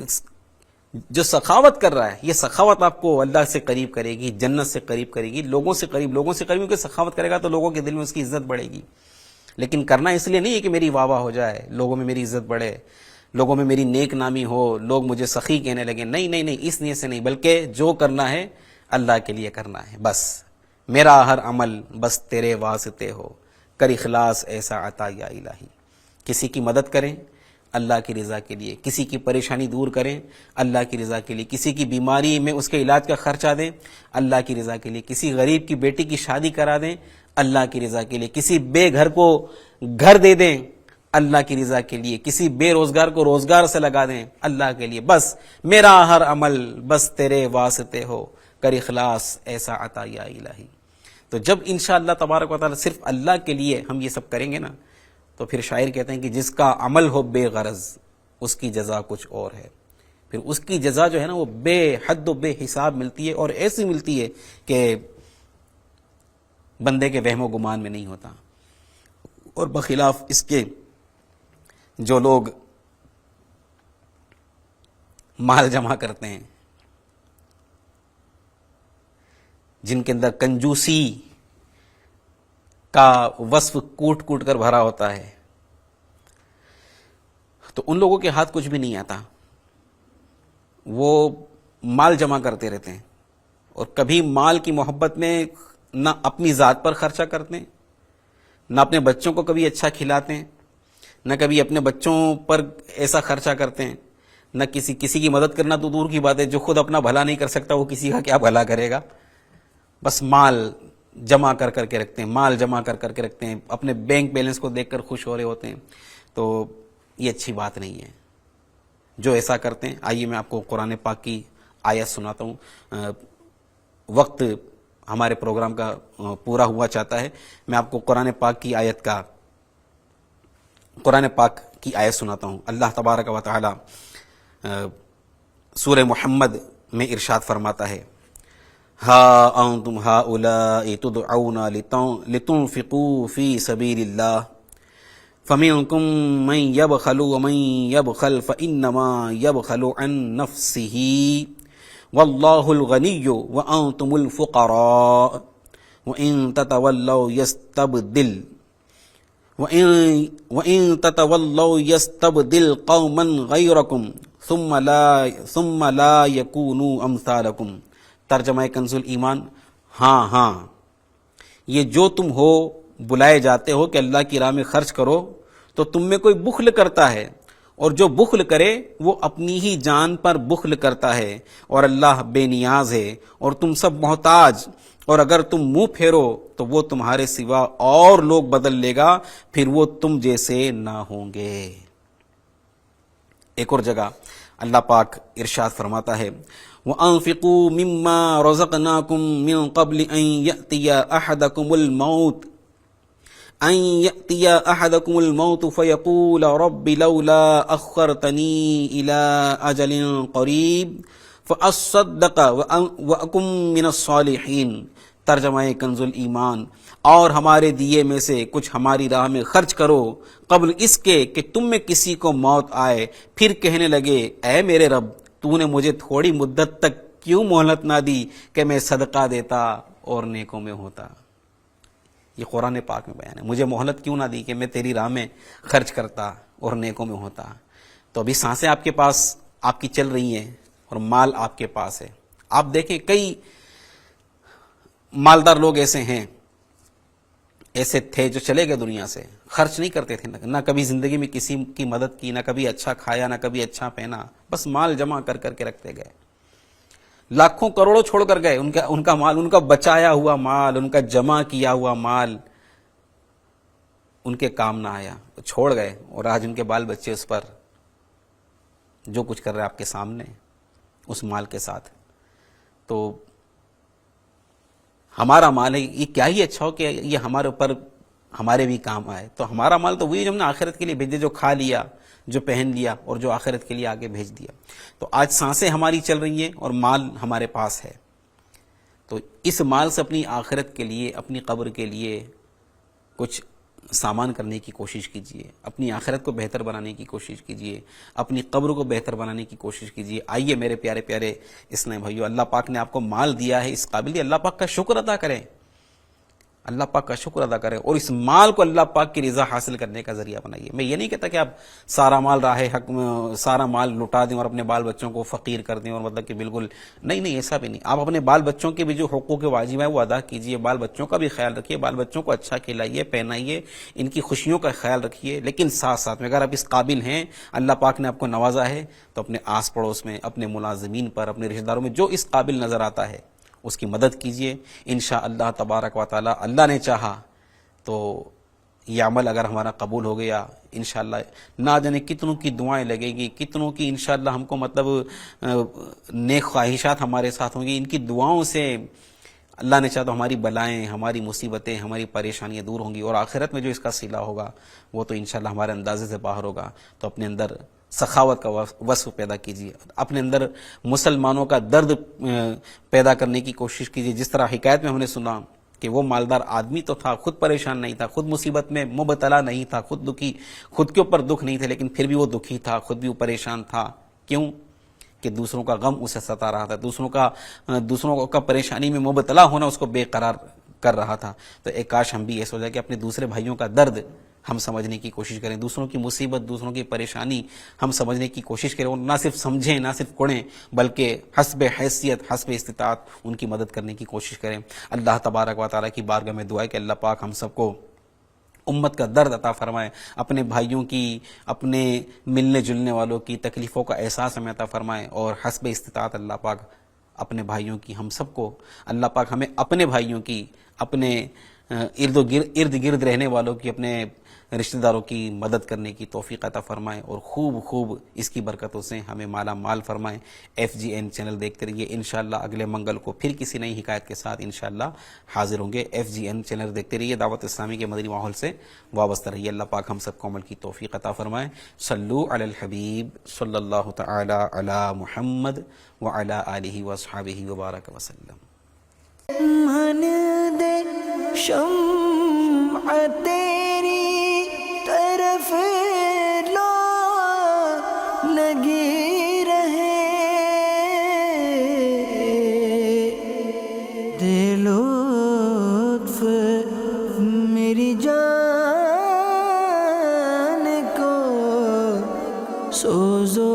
جو سخاوت کر رہا ہے یہ سخاوت آپ کو اللہ سے قریب کرے گی, جنت سے قریب کرے گی, لوگوں سے قریب کیونکہ سخاوت کرے گا تو لوگوں کے دل میں اس کی عزت بڑھے گی. لیکن کرنا اس لیے نہیں ہے کہ میری واہ واہ ہو جائے, لوگوں میں میری عزت بڑھے, لوگوں میں میری نیک نامی ہو, لوگ مجھے سخی کہنے لگے. نہیں نہیں نہیں, اس نیت سے نہیں, بلکہ جو کرنا ہے اللہ کے لیے کرنا ہے. بس میرا ہر عمل بس تیرے واسطے ہو, کر اخلاص ایسا عطا یا الہی. کسی کی مدد کریں اللہ کی رضا کے لیے, کسی کی پریشانی دور کریں اللہ کی رضا کے لیے, کسی کی بیماری میں اس کے علاج کا خرچہ دیں اللہ کی رضا کے لیے, کسی غریب کی بیٹی کی شادی کرا دیں اللہ کی رضا کے لیے, کسی بے گھر کو گھر دے دیں اللہ کی رضا کے لیے, کسی بے روزگار کو روزگار سے لگا دیں اللہ کے لیے. بس میرا ہر عمل بس تیرے واسطے ہو, کر اخلاص ایسا عطا یا الہی. تو جب انشاءاللہ تبارک و تعالی صرف اللہ کے لیے ہم یہ سب کریں گے نا, تو پھر شاعر کہتے ہیں کہ جس کا عمل ہو بے غرض اس کی جزا کچھ اور ہے. پھر اس کی جزا جو ہے نا وہ بے حد و بے حساب ملتی ہے, اور ایسی ملتی ہے کہ بندے کے وہم و گمان میں نہیں ہوتا. اور بخلاف اس کے جو لوگ مال جمع کرتے ہیں, جن کے اندر کنجوسی کا وصف کوٹ کوٹ کر بھرا ہوتا ہے, تو ان لوگوں کے ہاتھ کچھ بھی نہیں آتا. وہ مال جمع کرتے رہتے ہیں اور کبھی مال کی محبت میں نہ اپنی ذات پر خرچہ کرتے ہیں, نہ اپنے بچوں کو کبھی اچھا کھلاتے ہیں, نہ کبھی اپنے بچوں پر ایسا خرچہ کرتے ہیں, نہ کسی کی مدد کرنا تو دور کی بات ہے, جو خود اپنا بھلا نہیں کر سکتا وہ کسی کا کیا بھلا کرے گا. بس مال جمع کر کر کے رکھتے ہیں, مال جمع کر کر کے رکھتے ہیں, اپنے بینک بیلنس کو دیکھ کر خوش ہو رہے ہوتے ہیں. تو یہ اچھی بات نہیں ہے جو ایسا کرتے ہیں. آئیے میں آپ کو قرآن پاک کی آیت سناتا ہوں. وقت ہمارے پروگرام کا پورا ہوا چاہتا ہے. میں آپ کو قرآن پاک کی آیت سناتا ہوں. اللہ تبارک و تعالی سورہ محمد میں ارشاد فرماتا ہے, ہا انتم ہؤلاء تدعون لتنفقوا فی سبیل اللہ فمنکم من یبخل ومن یبخل فانما یبخل عن نفسه واللہ الغنی وانتم الفقراء وان تتولوا یستبدل قوما غیرکم ثم لا یکونوا امثالکم. ترجمہ کنز الایمان, ہاں یہ جو تم ہو بلائے جاتے ہو کہ اللہ کی راہ میں خرچ کرو, تو تم میں کوئی بخل کرتا ہے, اور جو بخل کرے وہ اپنی ہی جان پر بخل کرتا ہے, اور اللہ بے نیاز ہے اور تم سب محتاج. اور اگر تم منہ پھیرو تو وہ تمہارے سوا اور لوگ بدل لے گا, پھر وہ تم جیسے نہ ہوں گے. ایک اور جگہ اللہ پاک ارشاد فرماتا ہے, وَأَنفِقُوا مِمَّا رَزَقْنَاكُم مِّن قَبْلِ أَن يَأْتِيَ أَحَدَكُمُ الْمَوْتُ فَيَقُولَ رَبِّ لَوْلَا أَخَّرْتَنِي إِلَىٰ أَجَلٍ قَرِيبٍ فَأَصَّدَّقَ وَأَكُن مِّنَ الصَّالِحِينَ. ترجمہ کنز الایمان, اور ہمارے دیے میں سے کچھ ہماری راہ میں خرچ کرو قبل اس کے کہ تم میں کسی کو موت آئے, پھر کہنے لگے اے میرے رب تو نے مجھے تھوڑی مدت تک کیوں مہلت نہ دی کہ میں صدقہ دیتا اور نیکوں میں ہوتا. یہ قرآن پاک میں بیان ہے, مجھے مہلت کیوں نہ دی کہ میں تیری راہ میں خرچ کرتا اور نیکوں میں ہوتا. تو ابھی سانسیں آپ کے پاس آپ کی چل رہی ہیں اور مال آپ کے پاس ہے. آپ دیکھیں کئی مالدار لوگ ایسے تھے جو چلے گئے دنیا سے, خرچ نہیں کرتے تھے, نہ کبھی زندگی میں کسی کی مدد کی, نہ کبھی اچھا کھایا, نہ کبھی اچھا پہنا, بس مال جمع کر کر کے رکھتے گئے. لاکھوں کروڑوں چھوڑ کر گئے, ان کا مال, ان کا بچایا ہوا مال, ان کا جمع کیا ہوا مال ان کے کام نہ آیا, چھوڑ گئے. اور آج ان کے بال بچے اس پر جو کچھ کر رہے آپ کے سامنے اس مال کے ساتھ. تو ہمارا مال ہے, یہ کیا ہی اچھا ہو کہ یہ ہمارے اوپر ہمارے بھی کام آئے. تو ہمارا مال تو وہی جو ہم نے آخرت کے لیے بھیجے, جو کھا لیا, جو پہن لیا اور جو آخرت کے لیے آگے بھیج دیا. تو آج سانسیں ہماری چل رہی ہیں اور مال ہمارے پاس ہے, تو اس مال سے اپنی آخرت کے لیے, اپنی قبر کے لیے کچھ سامان کرنے کی کوشش کیجئے, اپنی آخرت کو بہتر بنانے کی کوشش کیجئے, اپنی قبر کو بہتر بنانے کی کوشش کیجئے. آئیے میرے پیارے پیارے اسلام بھائیو, اللہ پاک نے آپ کو مال دیا ہے, اس قابل اللہ پاک کا شکر ادا کریں, اللہ پاک کا شکر ادا کریں, اور اس مال کو اللہ پاک کی رضا حاصل کرنے کا ذریعہ بنائیے. میں یہ نہیں کہتا کہ آپ سارا مال راہ حق سارا مال لٹا دیں اور اپنے بال بچوں کو فقیر کر دیں, اور مطلب کہ بالکل نہیں, ایسا بھی نہیں. آپ اپنے بال بچوں کے بھی جو حقوق واجب ہے وہ ادا کیجئے, بال بچوں کا بھی خیال رکھیے, بال بچوں کو اچھا کھلائیے, پہنائیے, ان کی خوشیوں کا خیال رکھیے. لیکن ساتھ ساتھ میں اگر آپ اس قابل ہیں, اللہ پاک نے آپ کو نوازا ہے, تو اپنے آس پڑوس میں, اپنے ملازمین پر, اپنے رشتہ داروں میں جو اس قابل نظر آتا ہے اس کی مدد کیجئے. انشاءاللہ تبارک و تعالی, اللہ نے چاہا تو یہ عمل اگر ہمارا قبول ہو گیا, انشاءاللہ نہ جانے کتنوں کی دعائیں لگے گی, کتنوں کی انشاءاللہ ہم کو مطلب نیک خواہشات ہمارے ساتھ ہوں گی. ان کی دعاؤں سے اللہ نے چاہا تو ہماری بلائیں, ہماری مصیبتیں, ہماری پریشانیاں دور ہوں گی, اور آخرت میں جو اس کا صلہ ہوگا وہ تو انشاءاللہ ہمارے اندازے سے باہر ہوگا. تو اپنے اندر سخاوت کا وصف پیدا کیجیے, اپنے اندر مسلمانوں کا درد پیدا کرنے کی کوشش کیجیے. جس طرح حکایت میں ہم نے سنا کہ وہ مالدار آدمی تو تھا, خود پریشان نہیں تھا, خود مصیبت میں مبتلا نہیں تھا, خود دکھی, خود کے اوپر دکھ نہیں تھے, لیکن پھر بھی وہ دکھی تھا, خود بھی وہ پریشان تھا. کیوں؟ کہ دوسروں کا غم اسے ستا رہا تھا, دوسروں کا پریشانی میں مبتلا ہونا اس کو بے قرار کر رہا تھا. تو ایک کاش ہم بھی یہ سوچا کہ اپنے دوسرے بھائیوں کا درد ہم سمجھنے کی کوشش کریں, دوسروں کی مصیبت, دوسروں کی پریشانی ہم سمجھنے کی کوشش کریں, اور نہ صرف سمجھیں, نہ صرف پڑھیں, بلکہ حسب حیثیت, حسب استطاعت ان کی مدد کرنے کی کوشش کریں. اللہ تبارک و تعالیٰ کی بارگاہ میں دعا ہے کہ اللہ پاک ہم سب کو امت کا درد عطا فرمائے, اپنے بھائیوں کی, اپنے ملنے جلنے والوں کی تکلیفوں کا احساس ہمیں عطا فرمائے, اور حسب استطاعت اللہ پاک اپنے بھائیوں کی, ہم سب کو اللہ پاک ہمیں اپنے بھائیوں کی, اپنے ارد گرد رہنے والوں کی, اپنے رشتہ داروں کی مدد کرنے کی توفیق عطا فرمائے, اور خوب اس کی برکتوں سے ہمیں مالا مال فرمائے. FGN چینل دیکھتے رہیے. انشاءاللہ اگلے منگل کو پھر کسی نئی حکایت کے ساتھ انشاءاللہ حاضر ہوں گے. FGN چینل دیکھتے رہیے, دعوت اسلامی کے مدنی ماحول سے وابستہ رہیے. اللہ پاک ہم سب کو عمل کی توفیق عطا فرمائے. صلو علی الحبیب صلی اللہ تعالی علی محمد وعلی آلہ واصحابہ وبارک وسلم. من دے شمع تیری طرف لو لگی رہے, دے لطف میری جان کو سوزو